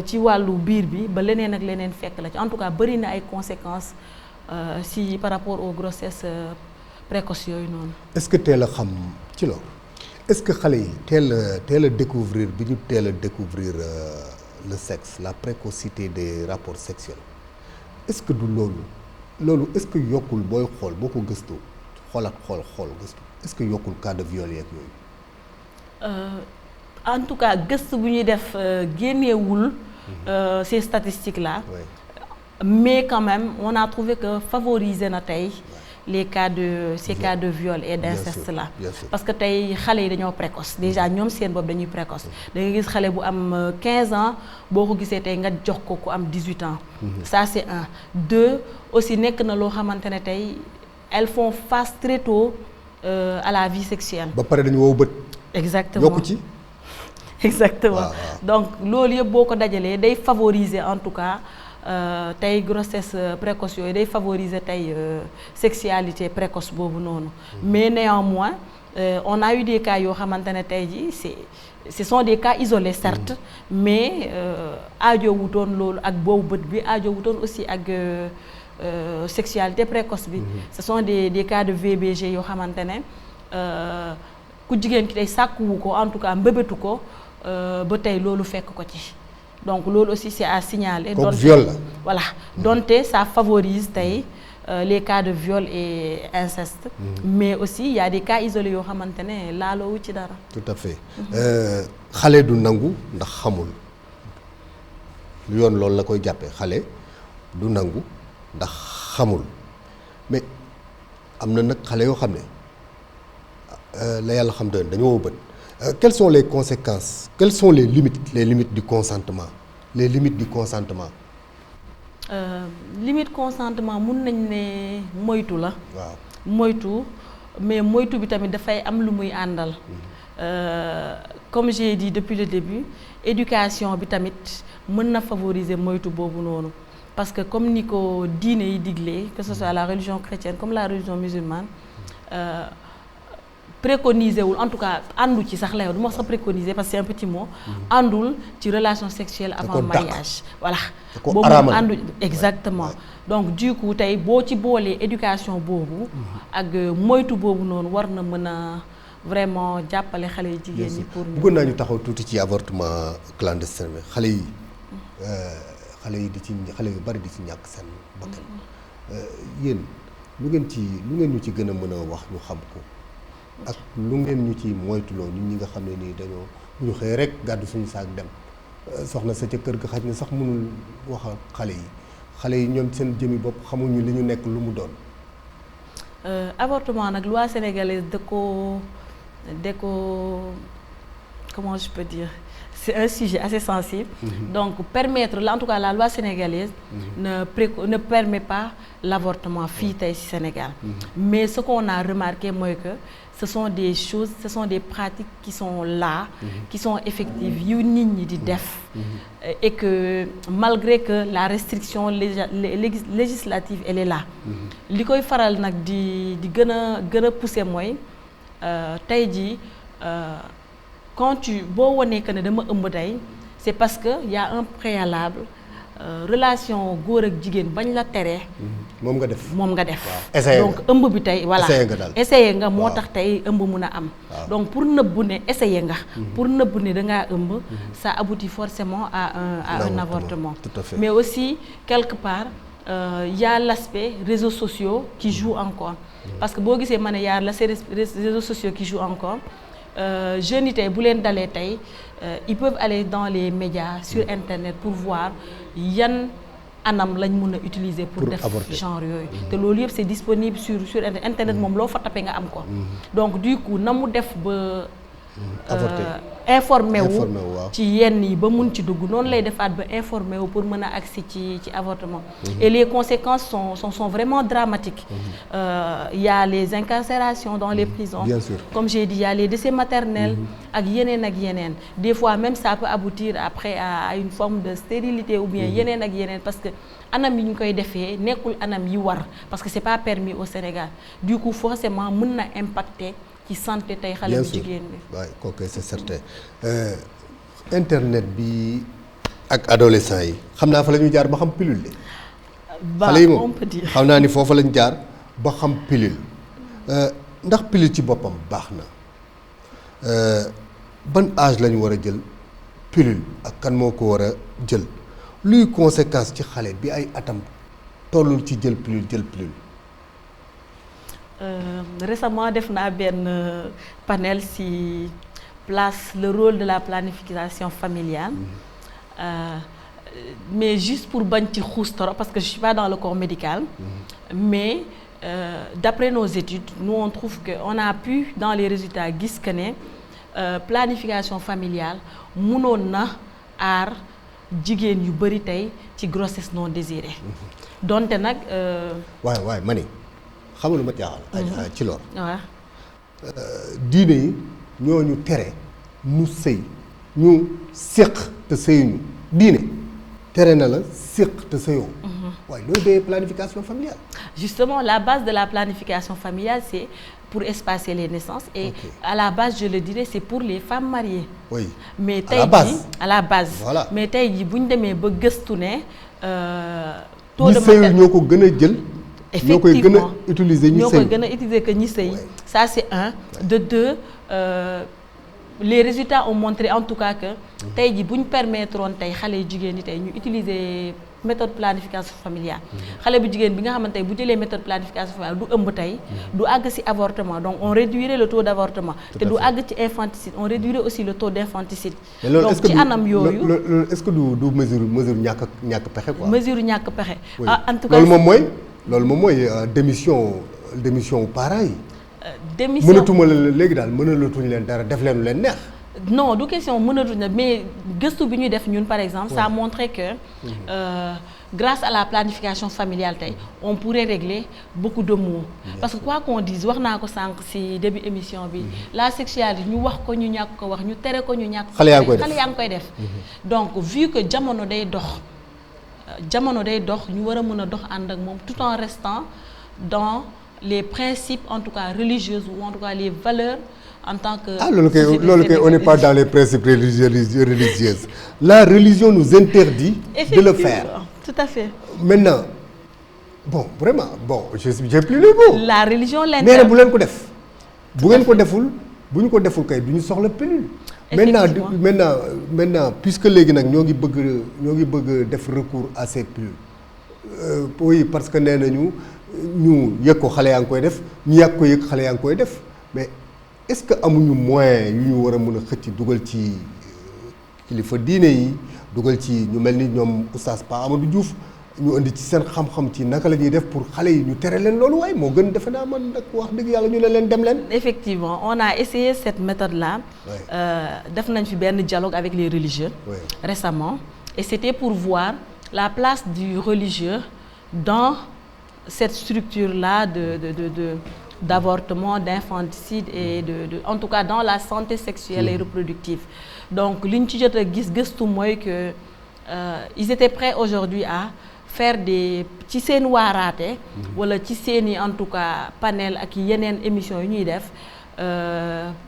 ci wàllu biir bi ba leneen ak leneen fekk la ci en tout cas bëri na ay conséquences si par rapport aux grossesses précoces yooyu noonu. est-ce que teel a xam ci loolu est-ce que xale yi teel a découvrir bi ñu teel a découvrir le sexe la précocité des rapports sexuels est-ce que du loolu est-ce que yokkul booy xool boo ko gëstu xoolaat xool gëstu est-ce que yokkul cas de viol yeeg yooyu. En tout cas gëstu bu ñuy def génneewul ces statistiques là. Oui. Mais quand même on a trouvé que favoriser na tey les cas de viol et d'inceste là. Parce que tey xale yi dañoo précoce déjà ñoom seen bopp dañuy précoce da nga gis xale bu am 15 ans boo ko gisee tey nga jox ko ku am 18 ans. Ça c'est un. Deux aussi nekk na loo xamante ne tey elles font face très tôt à la vie sexuelle. ba pare dañu wow bët. Exactement yokku ci. Exactement donc loolu yëpp boo ko dajalee day favoriser en tout cas tey grossesse précoce yooyu day favoriser tey sexualité précoce boobu noonu. Mais néanmoins on a eu des cas yoo xamante ne tey ji ce sont des cas isolés certes mais aajo wutoon loolu ak boobu bët bi aajo wutoon aussi ak sexualité précoce bi. Ce sont des cas de VBG yoo xamante ne ku jigéen ki tey sàkkuwu ko en tout cas mbébétu ko ba tey loolu fekk ko ci donc loolu aussi c'est à signaler. donc viol la voilà donte ça favorise tey les cas de viol et inceste. Mais aussi il y a des cas isolés yoo xamante ne laaloowu ci dara. tout à fait xale du nangu ndax xamul yoon loolu la koy jàppee xale du nangu ndax xamul mais am na nag xale yoo xam ne la yàlla xam doon dañoo bët. Quelles sont les conséquences? Quelles sont les limites du consentement? Les limites du consentement. Limite consentement mun nañ ne moytu la. waaw moytu mais moytu bi tamit dafay am lu muy àndal. Comme j'ai dit depuis le début éducation bi tamit mën na favoriser moytu boobu noonu parce que comme ni ko diine yi diglee que ce soit la religion chrétienne comme la religion musulmane. Préconiser wul en tout cas àndu ci sax la yow du ma sax préconiser parce que c'est un petit mot àndul ci relation sexuelle avant mariage voilà boobu àndu exactement donc du coup tey boo ci boolee éducation boobu ak moytu boobu noonu war na mën a vraiment jàppale xale yi jigéen ñi pour bëggoon naa ñu taxaw tuuti ci avortement clandestin bi xale yi xale yu bari di ci ñàkk seen bakkan yéen lu ngeen ñu ci gën a mën a wax ñu xam ko ak lu ngeen ñu ci moytuloo ñun ñi nga xam ne nii dañoo ñu xëy rek gàddu suñu saak dem soxna sa ca kër ga xaj na sax mënul wax ak xale yi ñoom seen jëmi bopp xamuñu li ñu nekk lu mu doon. Avortement nag loi sénégalaise da ko comment je peux dire c'est un sujet assez sensible. Donc permettre en tout cas la loi sénégalaise ne permet pas l'avortement fii tey ci Sénégal. Mais ce qu'on a remarqué mooy que ce sont des pratiques qui sont là, qui sont effectives yu nit ñi di def. Et que malgré que la restriction législative elle est là. Li koy faral nag di gën a pousser mooy tey jii quand boo wanee que ne dama ëmb tey c'est parce que y a un préalable relation góor ak jigéen bañ la teree. moom nga def donc ëmb bi tey voilà essayé nga moo tax tey ëmb mun a am. donc pour nëbbu ne essayé nga. pour nëbbu ne dangaa ëmb ça aboutit forcément à un avortement. Tout à fait. Mais aussi quelque part y a l'aspect réseaux sociaux qui joue encore. Parce que boo gisee ma ne y a l'aspect réseaux sociaux qui joue encore. Jeunes yi tey bu leen dalee tey ils peuvent aller dans les médias sur internet pour voir yan anam lañ mun a utiliser pour def genre yooyu te loolu yëpp c'est disponible sur internet moom loo fa tapé nga am ko donc du coup na mu def ba informé wu ci yenn yi ba mun ci dugg noonu lay defaat ba informé wu pour mën a agsi ci avortement et les conséquences sont vraiment dramatiques. Il y a les incarcérations dans les prisons. Bien sûr. Comme j'ai dit, il y a les décès maternels ak yeneen des fois même ça peut aboutir après à une forme de stérilité ou bien yeneen ak yeneen parce que anam yi ñu koy defee nekkul anam yi war parce que c'est pas permis au Sénégal du coup forcément mën na impacter ci santé tey xale bu jigéen bi. waaw kooku c'est certain. Internet bi ak adolescents yi xam naa fa la ñuy jaar ba xam pilule de. xale yi moom xam naa ni foofa lañ jaar ba xam pilule ndax pilule ci boppam baax na ban âge lañu war a jël pilule ak kan moo ko war a jël luy conséquence ci xale bi ay atam tollul ci jël pilule. Récemment def naa benn panel ci le rôle de la planification familiale. Mais juste pour bañ ci xuus trop parce que je suis pas dans le corps médical. Mais d'après nos études nous on trouve que on a pu dans les résultats gis que ne planification familiale mënoon na aar jigéen yu bari tey ci grossesse non désirée. donte nag. waay ma ni xam nga lu ma jaaxal. ci loolu. waaw. diine yi ñoo ñu tere ñu sëy ñu séq te sëyuñu diine tere na la séq te sëyoo. waaye loolu de planification familiale. Justement la base de la planification familiale c'est pour espacer les naissances et à la base je le dirais c'est pour les femmes mariées. Oui. Mais tey jii à la base. Voilà. Mais tey jii bu ñu demee ba gëstu ne. taux de mortalité ñoo ko gën a jël. Effectivement ñoo koy gën a utiliser ñi sëy. ñoo koy gën a utiliser que ñi sëy. Ça c'est un. De deux les résultats ont montré en tout cas que tey jii bu ñu permettroon tey xale yu jigéen ñi tey ñu utiliser méthode planification familiale. xale bu jigéen bi nga xamante ne bu jëlee méthode planification familiale du ëmb tey du àgg ci avortement donc on réduirait le taux d'avortement. te du àgg ci infanticide on réduirait aussi le taux d'infanticide. donc ci anam yooyu loolu est-ce que du mesure ñàkk pexe quoi. mesure ñàkk pexe. en tout cas loolu moom mooy démission parents yi. démission mënatuma la léegi daal mënalatuñ leen dara def leen lu leen neex. non du question mënatuñ la mais gëstu bi ñuy def ñun par exemple ça a montré que grâce à la planification familiale tey on pourrait régler beaucoup de maux parce que quoi qu'on dise wax naa ko sànq ci début émission bi la sexualité ñu wax ko ñu ñàkk ko wax ñu tere ko ñu ñàkk ko xale yaa ngi koy def donc vu que jamono day dox ñu war a mën a dox ànd ak moom tout en restant dans les principes en tout cas religieuses ou en tout cas les valeurs en tant que. loolu kay on n'est pas dans les principes religieuses la religion nous interdit de le faire. Tout à fait. Maintenant vraiment j'ai plus les mots. La religion l'interdit. nee na bu leen ko def bu ngeen ko deful bu ñu ko deful kay du ñu soxla pilule. maintenant puisque léegi nag ñoo ngi bëgg def recours à ces pilules oui parce que nee nañu ñu yëg ko xale yaa ngi koy def ñu yàgg ko yëg xale yaa ngi koy def mais est-ce que amuñu moyen yu ñu war a mën a xëcc dugal ci kilifa diine yi dugal ci ñu mel ni ñoom oustaz Pa Amadou Diouf ñu indi ci seen xam-xam ci naka la ñuy def pour xale yi ñu tere leen loolu waaye moo gën defe naa man nag wax dëgg yàlla ñu ne leen dem leen. Effectivement on a essayé cette méthode là. def nañ fi benn dialogue avec les religieux. Récemment et c'était pour voir la place du religieux dans cette structure là d'avortement, d'infanticide et en tout cas dans la santé sexuelle et reproductive. Donc li ñu ci jot a gëstu mooy que ils étaient prêts aujourd'hui à faire ci seen waaraate wala ci seeni en tout cas panel ak yeneen émissions yu ñuy def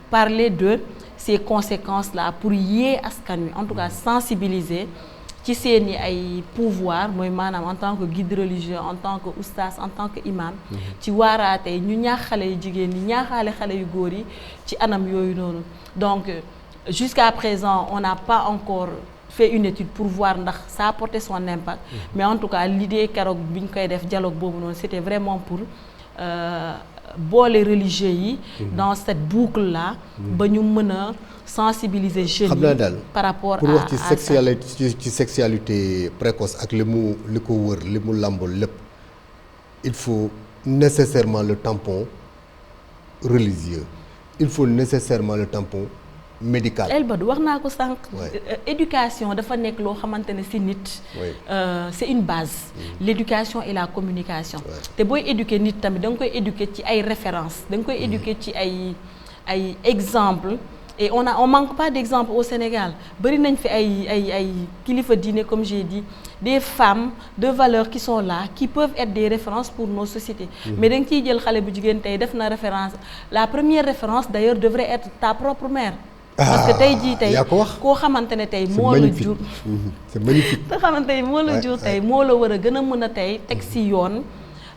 parler de ces conséquences là pour yee askan wi en tout cas sensibiliser ci seeni ay pouvoir mooy maanaam en tant que guide religieux en tant que oustaz en tant que imam ci waaraate ñu ñaax xale yu jigéen ñi ñaaxaale xale yu góor yi ci anam yooyu noonu donc jusqu'à présent on n'a pas encore fait une étude pour voir ndax ça a porté son impact mais en tout cas l'idée keroog bi ñu koy def dialogue boobu noonu c'était vraiment pour boole religieux yi dans cette boucle là ba ñu mën a sensibiliser jeunes yi par rapport pour wax ci sexualité précoce ak li ko wër li mu làmbool lépp il faut nécessairement le tampon religieux il faut nécessairement le tampon médical. Elbadou wax naa ko sànq. Éducation dafa nekk loo xamante ne ci nit. C'est une base. L'éducation et la communication. te booy éduquer nit tamit da nga koy éduquer ci ay références da nga koy éduquer ci ay exemples. Et on manque pas d'exemples au Sénégal bari nañ fi ay kilifa diine comme j'ai dit des femmes de valeur qui sont là qui peuvent être des références pour nos sociétés. Mais da nga ciy jël xale bu jigéen tey def na référence la première référence d'ailleurs devrait être ta propre mère. Parce que tey jii tey koo xamante ne tey moo la jur. C'est magnifique. koo xamante ne moo la jur tey moo la war a gën a mën a tey teg ci yoon.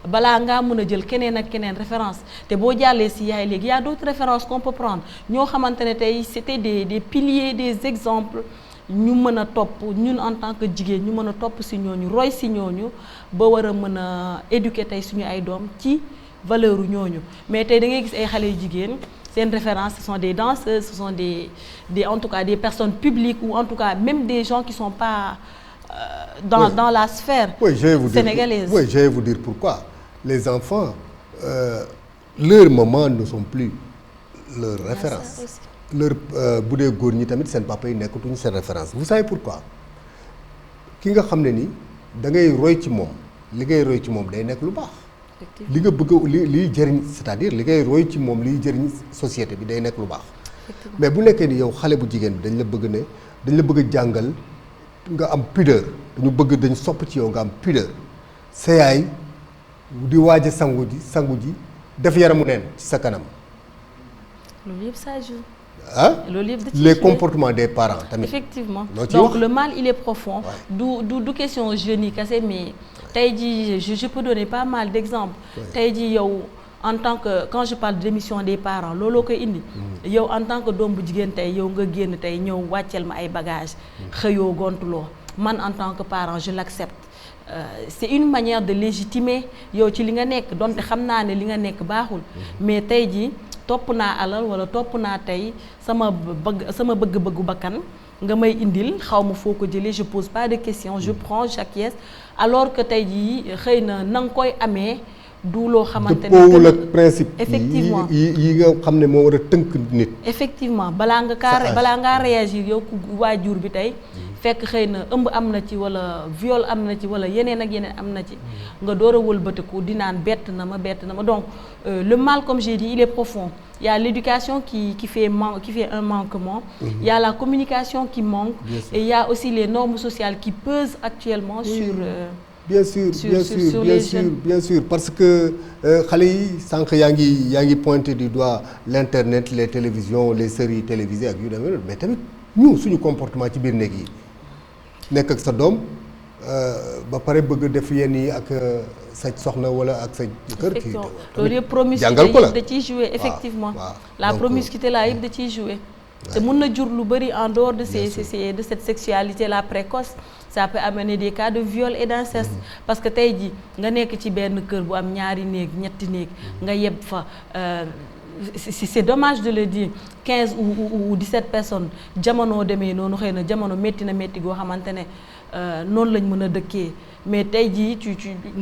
balaa ngaa mën a jël keneen ak keneen référence te boo jàllee ci yaay léegi y a d'autres références qu'on peut prendre ñoo xamante ne tey c'était des piliers des exemples ñu mën a topp ñun en tant que jigéen ñu mën a topp ci ñooñu roy ci ñooñu ba war a mën a éduquer tey suñu ay doom ci valeur u ñooñu mais tey da ngay gis ay xale yu jigéen seen référence ce sont des danseuses ce sont des en tout cas des personnes publiques ou en tout cas même des gens qui sont pas dans la sphère sénégalaise. Oui, je vais vous dire pourquoi. Les enfants, leurs mamans ne sont plus leurs références. Leur bu dee góor ñi tamit seen papa yi nekkatuñu seen référence. Vous savez pourquoi? ki nga xam ne ni da ngay roy ci moom li ngay roy ci moom day nekk lu baax. li nga bëgg liy jëriñ c'est-à-dire li ngay roy ci moom liy jëriñ société bi day nekk lu baax. mais bu nekkee ni yow xale bu jigéen bi dañ la bëgg a jàngal nga am pudeur dañ sopp ci yow nga am pudeur sa yaay di waaj a sangu ji def yaramu neen ci sa kanam. loolu yëpp ça joue. loolu yëpp les comportements des parents tamit. Effectivement donc le mal il est profond. du question jeunes yi kese mais tey jii je peux donner pas mal d'exemples. tey jii yow en tant que quand je parle d'émission des parents looloo koy indi. yow en tant que doom bu jigéen tey yow nga génn tey ñëw wàcceel ma ay bagages. xëyoo gontuloo man en tant que parent je l'accepte. C'est une manière de légitimer yow ci li nga nekk donte xam naa ne li nga nekk baaxul. mais tey jii topp naa alal wala topp naa tey sama bëgg-bëggu bakkan nga may indil xaw ma foo ko jëlee je pose pas de questions je prends j'acquiesce alors que tey jii xëy na nga koy amee du loo xamante ne dëppoowul ak principe effectivement yi nga xam ne moo war a tënk nit. effectivement balaa ngaa réagir yow ku waajur bi tey. fekk xëy na ëmb am na ci wala viol am na ci wala yeneen ak yeneen am na ci nga door a wëlbatiku di naan bett na ma donc le mal comme j'ai dit il est profond. Il y a l'éducation qui fait un manquement. Il y a la communication qui manque. Et il y a aussi les normes sociales qui pesent actuellement sur bien sûr parce que xale yi sànq yaa ngi pointé du doigt l'internet les télévisions les séries télévisées ak yu demee mais tamit ñu suñu comportement ci biir néeg yi nekk ak sa doom ba pare bëgg def yenn yi ak sa soxna wala ak sa kër kii. loolu yëpp promiscuité yëpp da ciy jouer effectivement. la promiscuité là yëpp da ciy jouer. te mën na jur lu bari en dehors de cette sexualité là précoce. ça peut amener des cas de viol et d'inceste. parce que tey jii nga nekk ci benn kër bu am ñaari néeg ñetti néeg nga yeb fa. C'est dommage de le dire 15 ou 17 personnes jamono demee noonu xëy na jamono métti goo xamante ne noonu lañ mën a dëkkee mais tey jii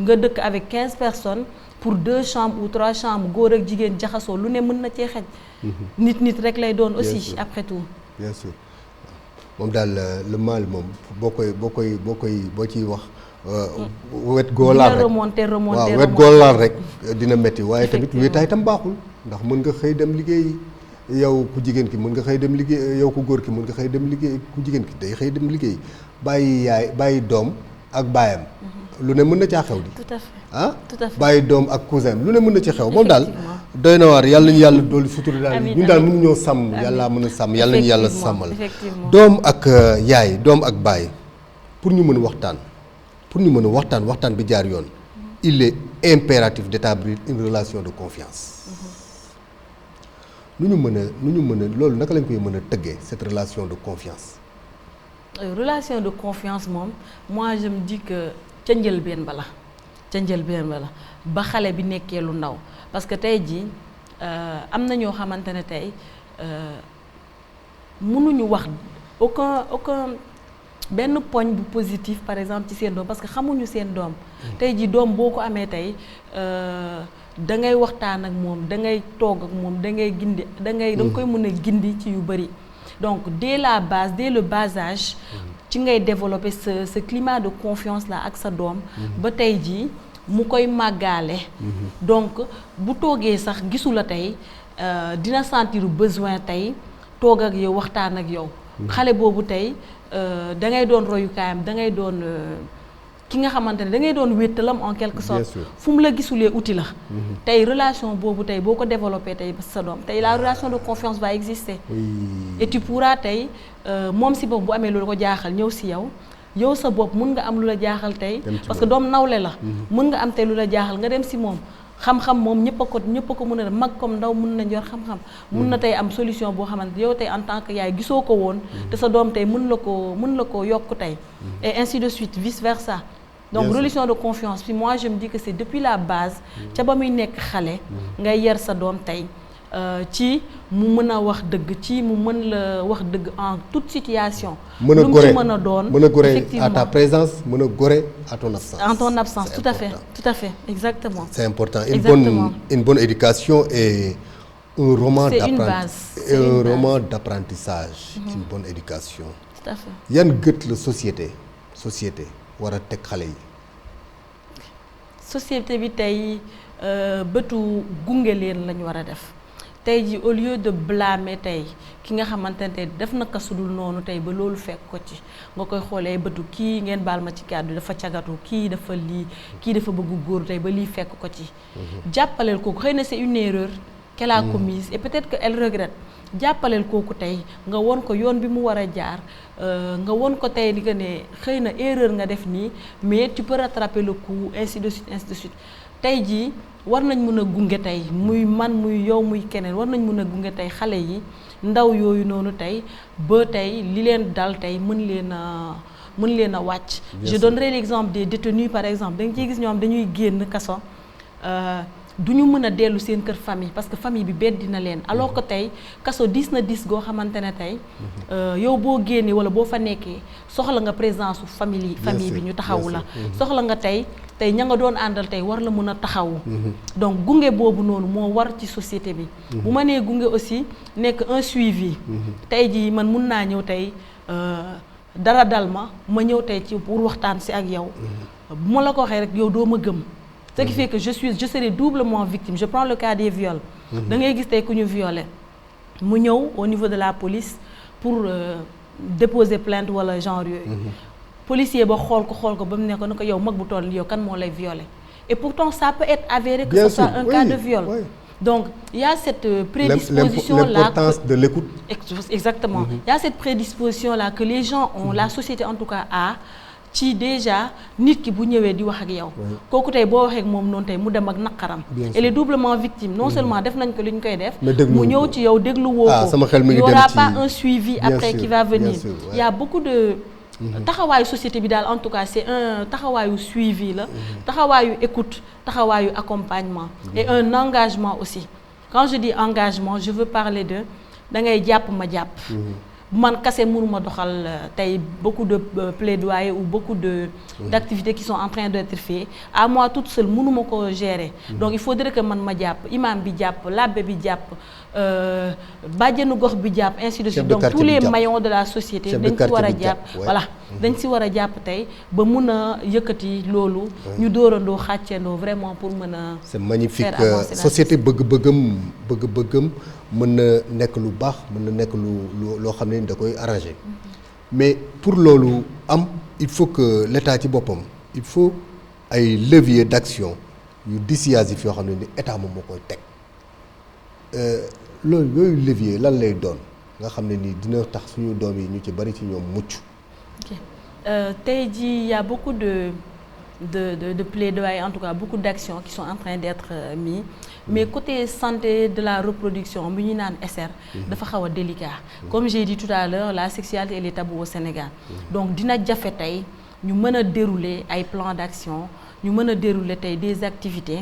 nga dëkk avec 15 personnes pour 2 chambres ou 3 chambres góor ak jigéen jaxasoo lu ne mën na cee xej. nit rek lay doon aussi après tout. bien sûr moom daal le mal moom boo ciy wax. wet goo laal rek remonter waaw wet goo laal rek dina métti waaye tamit wéetaay tam baaxul. ndax mën nga xëy dem liggéey yow ku jigéen ki mën nga xëy dem liggéey yow ku góor ki mën nga xëy dem liggéey ku jigéen ki day xëy dem liggéey bàyyi doom ak baayam lu ne mën na caa xew di. tout à fait tout à fait bàyyi doom ak cousin lu ne mën na ci xew moom daal doy na waar yàlla ñu yàlla doolu sutura daal ñun daal mënu ñoo sàmm yàlla mën a sàmm yàlla ñu yàlla sàmmal doom ak yaay doom ak baay pour ñu mën a waxtaan bi jaar yoon il est impératif d'établir une relation de confiance. nu ñu mën a loolu naka lañ koy mën a tëggee cette relation de confiance. relation de confiance moom moi je me dis que ca njëlbeen ba la ba xale bi nekkee lu ndaw parce que tey jii am na ñoo xamante ne tey mënuñu wax aucun benn poñ bu positif par exemple ci seen doom parce que xamuñu seen doom. tey jii doom boo ko amee tey. da ngay waxtaan ak moom da ngay toog ak moom da ngay gindi da nga koy mën a gindi ci yu bari donc dès la base dès le bas âge ci ngay développer ce climat de confiance là ak sa doom ba tey jii mu koy màggaale donc bu toogee sax gisu la tey dina sentir besoin tey toog ak yow waxtaan ak yow xale boobu tey da ngay doon royukaayam da ngay doon ki nga xamante ne da ngay doon wéttalam en quelque sorte fu mu la gisulee outil la tey relation boobu tey boo ko développé tey sa doom tey la relation de confiance va exister et tu pourras tey moom si bopp bu amee loolu ko jaaxal ñëw si yow sa bopp mun nga am lu la jaaxal tey parce que doom nawle la mun nga am tey lu la jaaxal nga dem si moom xam-xam moom ñëpp a ko mën a def mag comme ndaw mun na njor xam-xam mun na tey am solution boo xamante yow tey en tant que yaay gisoo ko woon te sa doom tey mun la ko yokk tey et ainsi de suite vice versa donc relation de confiance puis moi je me dis que c'est depuis la base ca ba muy nekk xale ngay yar sa doom tey ci mu mën a wax dëgg ci mu mën la wax dëgg en toute situation mën a lu mu ci mën a doon mën a gore à ta présence mën a gore à ton absence en ton absence tout à fait exactement c'est important une bonne éducation et un roman d'apprentissage une bonne éducation tout à fait yan gët la société war a teg xale yi société bi tey bëtu gunge leen lañu war a def tey ji au lieu de blâmer tey ki nga xamante ne def na kasudul noonu tey ba loolu fekk ko ci nga koy xoolee bëtu kii ngeen baal ma ci kàddu dafa cagatu kii dafa lii kii dafa bëggu góor tey ba lii fekk ko ci jàppaleel kooku xëy na c'est une erreur qu'elle a commise et peut-être que elle regrette jàppaleel kooku tey nga won ko yoon bi mu war a jaar nga won ko tey ni que ne xëy na erreur nga def nii mais tu peux rattraper le coup ainsi de suite tey jii war nañ mën a gunge tey muy man muy yow muy keneen war nañ mën a gunge tey xale yi ndaw yooyu noonu tey ba tey li leen dal tey mën leen a wàcc. Je donnerai l'exemple des détenus par exemple da nga ciy gis ñoom dañuy génn kaso du ñu mën a dellu seen kër famille parce que famille bi beddi na leen alors que tey kaso diis goo xamante ne tey yow boo génnee wala boo fa nekkee soxla nga présence su famille bi ñu taxawu la soxla nga tey ña nga doon àndal tey war la mën a taxawu donc gunge boobu noonu moo war ci société bi bu ma nee gunge aussi nekk un suivi tey jii man mun naa ñëw tey dara dal ma ñëw tey ci pour waxtaan si ak yow bu ma la ko waxee rek yow doo ma gëm ce qui fait que je serai doublement victime. Je prends le cas des viols. Da ngay gis tey ku ñu violé mu ñëw au niveau de la police pour déposer plainte wala genre yooyu. Policier ba xool ko ba mu ne ko yow mag bu toll yow kan moo lay violé et pourtant ça peut être avéré que ce soit un cas de viol. Donc il y a cette prédisposition là l'importance de l'écoute. Exactement. Il y a cette prédisposition là que les gens ont, la société en tout cas a. ci déjà nit ki bu ñëwee di wax ak yow kooku tey boo waxee ak moom noonu tey mu dem ak naqaram elle est doublement victime non seulement def nañ ko li ñu koy def mu ñëw ci yow déglu woo ko il y aura pas un suivi après qui va venir il y a beaucoup de taxawaayu société bi daal en tout cas c'est un taxawaayu suivi la taxawaayu écoute taxawaayu accompagnement et un engagement aussi quand je dis engagement je veux parler de da ngay jàpp ma jàpp man kase mënuma doxal tey beaucoup de plaidoyer ou beaucoup de d'activités qui sont en train d'être faites à moi toute seule mënuma ko gérer donc il faudrait que man ma jàpp imam bi jàpp labbe bi jàpp bàjjenu gox bi jàpp ainsi de suite donc tous les maillons de la société dañ ci war a jàpp voilà dañ ci war a jàpp tey ba mun a yëkkati loolu ñu dóorandoo xàccandoo vraiment pour mën a c'est magnifique société bëgg-bëggam mën na nekk lu baax mën na nekk lu loo xam ne da koy arranger mais pour loolu am il faut que l'État ci boppam il faut ay leviers d'action yu dissuasifs yoo xam ne ni état moom moo koy teg loolu yooyu levier lan lay doon nga xam ne ni dina tax suñu doom yi ñu ci bari ci ñoom mucc. ok tey jii y a beaucoup de plaidoyer en tout cas beaucoup d'actions qui sont en train d'être mis mais côté santé de la reproduction bi ñu naan SR dafa xaw a délicat comme j'ai dit tout à l'heure la sexualité elle est taboue au Sénégal donc dina jafe tey ñu mën a dérouler ay plans d'action ñu mën a dérouler tey des activités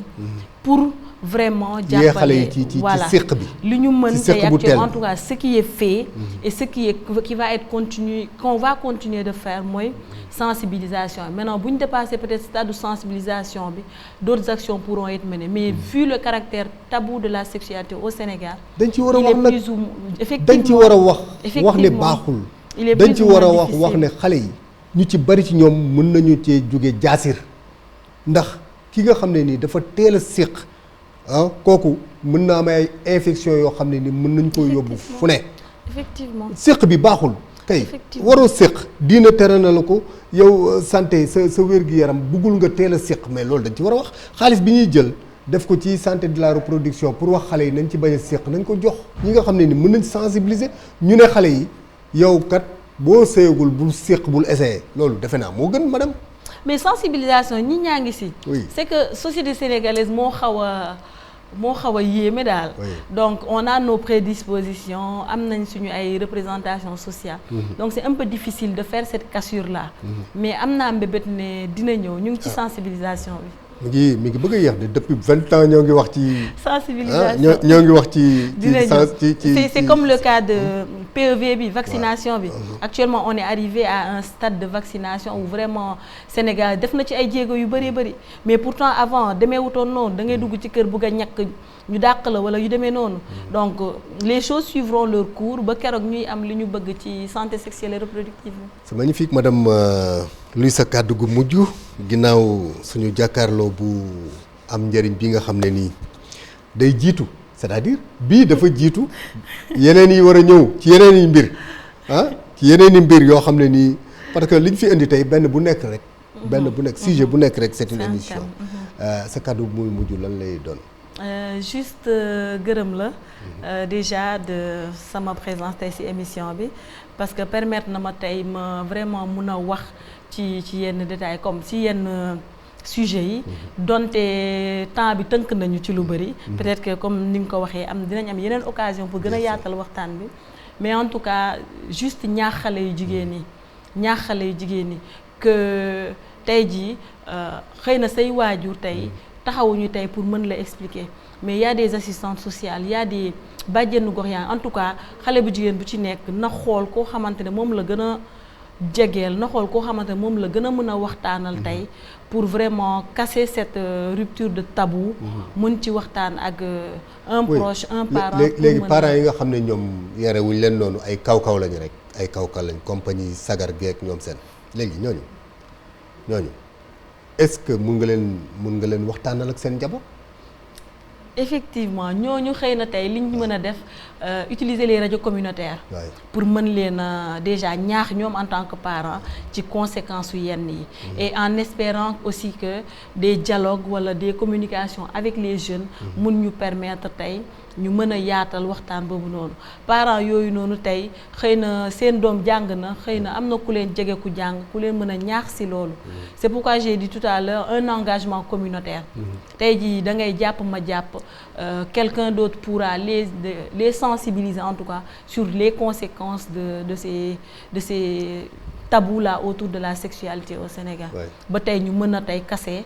pour vraiment yee xale yi jàppale ci voilà séq bi li ñu mën ci séq tey bu actuellement en teel tout cas ce qui est fait et ce qui va être continu qu'on va continuer de faire mooy sensibilisation maintenant bu ñu dépassé peut-être stade de sensibilisation bi d'autres actions pourront être menées mais vu le caractère tabou de la sexualité au Sénégal dañ ci war a il wax est nag plus ou effectivement dañ ci war a wax ne effectivement, baaxul il est dañ plus ci ou war a moins wax difficile. ne xale yi ñu ci bari ci ñoom mën nañu cee jóge jaasir ndax ki nga xam ne nii dafa teel a séq kooku mën naa am ay infection yoo xam ne ni mën nañu ko yóbbu fu ne effectivement séq bi baaxul kay Effectivement. waroo séq diina tere na la ko yow santé sa wér-gi-yaram buggul nga teel a séq mais loolu dañ ci war a wax xaalis bi ñuy jël def ko ci santé de la reproduction pour wax xale yi nañ ci bañ a séq nañ ko jox ñi nga xam ne ni mën nañ sensibiliser ñu ne xale yi yow kat boo séyagul bul séq bul essayer loolu defe naa moo gën madame. mais sensibilisation ñi ñaa ngi si Oui. c'est que société sénégalaise moo xaw a yéeme daal Oui. donc on a nos prédispositions am nañ suñu ay représentation sociale donc c'est un peu difficile de faire cette cassure là mais am naa mbébét ne dina ñëw ñu ngi ci sensibilisation bi mi ngi bëgg a yéex de depuis 20 ans ñoo ngi wax ci sensibilisation ñoo ngi wax ci dina ñëw c'est comme le cas de PEV bi vaccination bi actuellement on est arrivé à un stade de vaccination où vraiment Sénégal def na ci ay jéego yu bëree bëri mais pourtant avant demee wutoon noonu da ngay dugg ci kër bëgg a ñàkk ñu dàq la wala yu demee noonu donc les choses suivront leur cours ba keroog ñuy am li ñu bëgg ci santé sexuelle et reproductive. c'est magnifique madame luy sa kàddu gu mujj ginnaaw suñu jàkkaarloo bu am njëriñ bi nga xam ne nii day jiitu c'est-à-dire bii dafa jiitu yeneen yi war a ñëw ci yeneen yi mbir ci yeneen i mbir yoo xam ne nii parce que liñ fi indi tey benn bu nekk rek benn bu nekk sujet bu nekk rek c'est une émission sa kàddu muy mujj lan lay doon. Juste gërëm la déjà de sama présence tey ci émission bi parce que permettre na ma tey ma vraiment mun a wax ci yenn détails comme ci yenn sujet yi donte temps bi tënk nañu ci lu bari peut-être que comme ni nga ko waxee dinañ am yeneen occasion pour gën a yaatal waxtaan bi mais en tout cas juste ñaax xale yu jigéen ñi que tey jii xëy na say waajur tey taxawuñu tey pour mën la expliquer mais y a des assistantes sociales y a des bàjjenu gox yaa en tout cas xale bu jigéen bu ci nekk na xool koo xamante ne moom la gën a jegeel na xool koo xamante ne moom la gën a mën a waxtaanal tey pour vraiment casser cette rupture de tabou mën ci waxtaan ak un proche un parent léegi parents yi nga xam ne ñoom yare wuñ leen noonu ay kaw-kaw lañu rek ay kaw-kaw lañ compagnie sagar geek ñoom seen léegi ñooñu est-ce que mun nga leen waxtaanal ak seen njaboot. effectivement ñooñu xëy na tey liñ mën a def utiliser les radios communautaires pour mën leen a déjà ñaax ñoom en tant que parents ci conséquences yu yenn yi et en espérant aussi que des dialogues wala des communications avec les jeunes mun ñu permettre tey ñu mën a yaatal waxtaan boobu noonu parents yooyu noonu tey xëy na seen doom jàng na xëy na am na ku leen jege ku jàng ku leen mën a ñaax ci loolu c'est pourquoi j'ai dit tout à l'heure un engagement communautaire tey jii da ngay jàpp ma jàpp quelqu'un d'autre pourra les sensibiliser en tout cas sur les conséquences de ces tabous là autour de la sexualité au Sénégal ba tey ñu mën a tey casser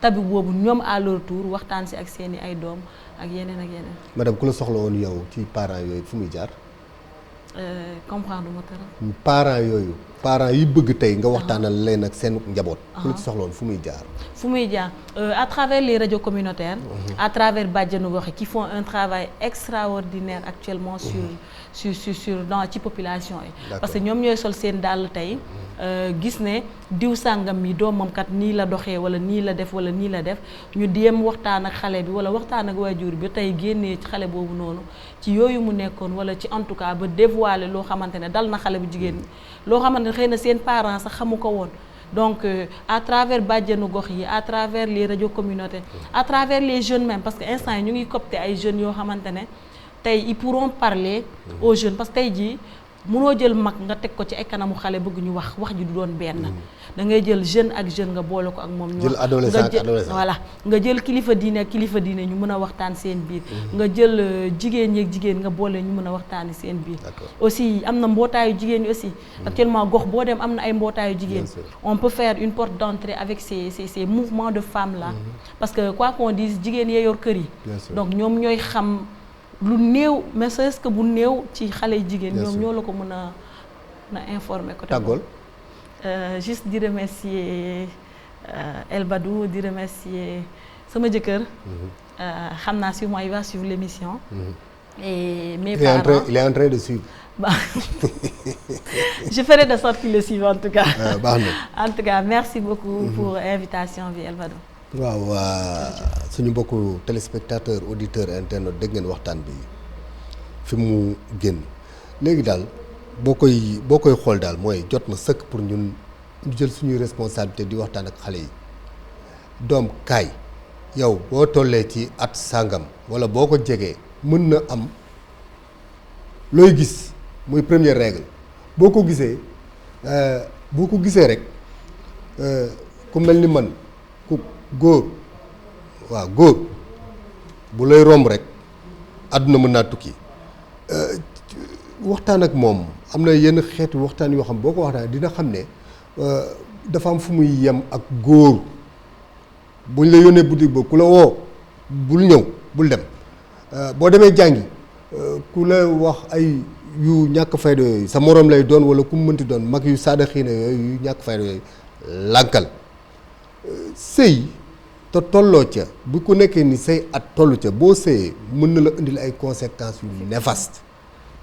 tabou boobu ñoom à leur tour waxtaan ci ak seeni ay doom ak yeneen. madame ku la soxla woon yow ci parents yooyu fu muy jaar. comprendre ma tëral. parents yi bëgg tey nga waxtaanal leen ak seen njaboot. ku la ci soxla woon fu muy jaar. À travers les radios communautaires. à travers bàjjenu gox yi qui font un travail extraordinaire actuellement sur dans ci population yi. parce que ñoom ñooy sol seen dàll tey gis ne diw sàngam mi doomam kat nii la doxee wala nii la def wala nii la def ñu dem waxtaan ak xale bi wala waxtaan ak waajur bi tey génnee ci xale boobu noonu ci yooyu mu nekkoon wala ci en tout cas ba dévoiler loo xamante ne dal na xale bu jigéen ñi loo xamante ne xëy na seen parents sax xamu ko woon. donc à travers bàjjenu gox yi à travers les radios communautaires à travers les jeunes même parce que instant yi ñu ngi copter ay jeunes yoo xamante ne tey ils pourront parler aux jeunes parce que tey jii mënoo jël mag nga teg ko ci ay kanamu xale bëgg ñu wax ji du doon benn. da ngay jël jeune ak jeune nga boole ko ak moom. ñu jël adolescent ak adolescent voilà nga jël kilifa diine ak kilifa diine ñu mën a waxtaan seen biir. nga jël jigéen ñi ak jigéen nga boole ñu mën a waxtaani seen biir. aussi am na mbootaayu jigéen ñi aussi. actuellement gox boo dem am na ay mbootaayu jigéen. on peut faire une porte d'entrée avec ces mouvements de femmes là. parce que quoi qu'on dise jigéen yee yor kër yi. donc ñoom ñooy xam. lu néew mais est-ce que bu néew ci xale yu jigéen ñoom ñoo la ko mën a informer ko tàggool juste di remercier El Badou di remercier sama jëkkër xam naa sûrement il va suivre l'émission et mes parents il est en train de suivre je ferai de sorte qu'il le suive en tout cas baax na en tout cas merci beaucoup pour invitation bi El Badou waaw suñu mbokku téléspectateur auditeur internaute dégg ngeen waxtaan bi fi mu génn léegi daal boo koy xool daal mooy jot na sëkk pour ñun ñu jël suñuy responsabilité di waxtaan ak xale yi doom kaay yow boo tollee ci at sàngam wala boo ko jegee mën na am looy gis muy première règle boo ko gisee rek ku mel ni man ku góor waaw góor bu lay romb rek àdduna mën naa tukki waxtaan ak moom am na yenn xeetu waxtaan yoo xam boo ko waxtaan dina xam ne dafa am fu muy yem ak góor buñ la yónnee boutique ba ku la woo bul ñëw bul dem boo demee jàngi ku la wax ay yu ñàkk fayda yooyu sa moroom lay doon wala ku mu mënti doon mag yu saada xiina yooyu yu ñàkk fayda yooyu lànkal sëy te tolloo ca bu ko nekkee ni say at tollu ca boo sëyee mën na la indil ay conséquences yu néfastes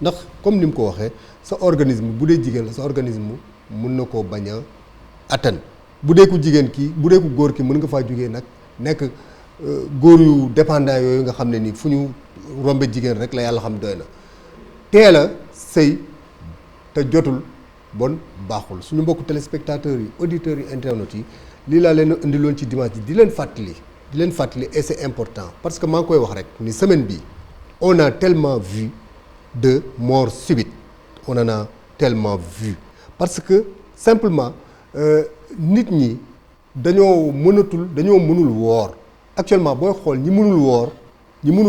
ndax comme ni mu ko waxee sa organisme bu dee jigéen la sa organisme mën na koo bañ a attan bu dee ku jigéen ki bu dee ku góor ki mën nga faa jógee nag nekk góor yu dépendant yooyu nga xam ne ni fu ñu rombe jigéen rek la yàlla xam doy na teel a sëy te jotul bon baaxul suñu mbokku téléspectateurs yi auditeurs yi internautes yi lii laa leen indiloon ci dimanche ji di leen fàttali et c'est important parce que maa ngi koy wax rek ni semaine bi on a tellement vu de morts subites on en a tellement vu parce que simplement nit ñi dañoo mënul woor actuellement booy xool ñi mënul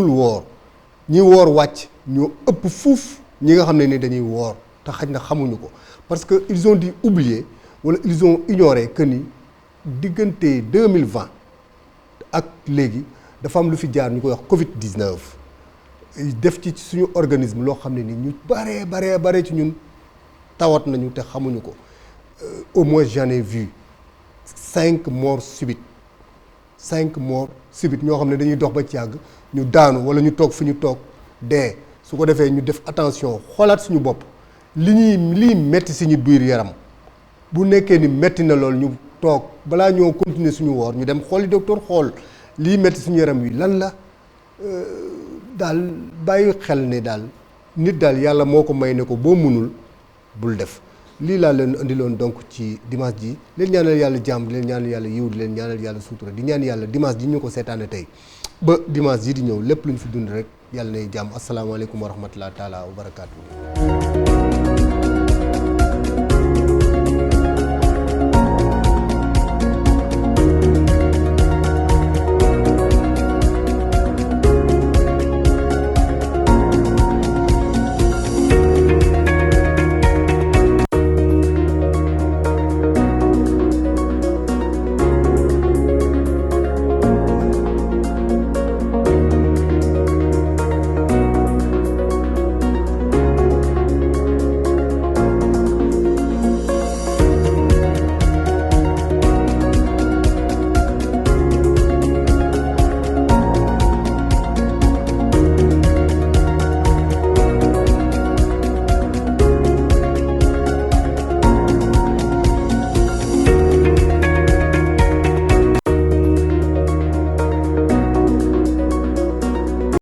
woor ñi woor wàcc ñoo ëpp fuuf ñi nga xam ne ni dañuy woor te xaj na xamuñu ko parce que ils ont dû oublier wala ils ont ignoré que ni diggante 2020 ak léegi dafa am lu fi jaar ñu koy wax Covid-19 def ci suñu organisme loo xam ne ni ñu bare ci ñun tawat nañu te xamuñu ko au moins j'en ai vu 5 morts subites ñoo xam ne dañuy dox ba ci yàgg ñu daanu wala ñu toog fi ñu toog dee su ko defee ñu def attention xoolaat suñu bopp liy metti suñu biir yaram bu nekkee ni metti na lool ñu toog balaa ñoo continuer suñu woor ñu dem xooli docteur xool lii metti suñu yaram wi lan la daal bàyyi xel ne daal nit daal yàlla moo ko may ne ko boo mënul bul def lii laa leen indiloon donc ci dimanche ji leen ñaanal yàlla jàmm di leen ñaanal yàlla yiw di leen ñaanal yàlla suutura di ñaan yàlla dimanche ji ñu ko seetaane tey ba dimanche ji di ñëw lépp lu ñu fi dund rek yàlla nay jàmm asalaamaaleykum wa rahmatulah taala wa barakaatu.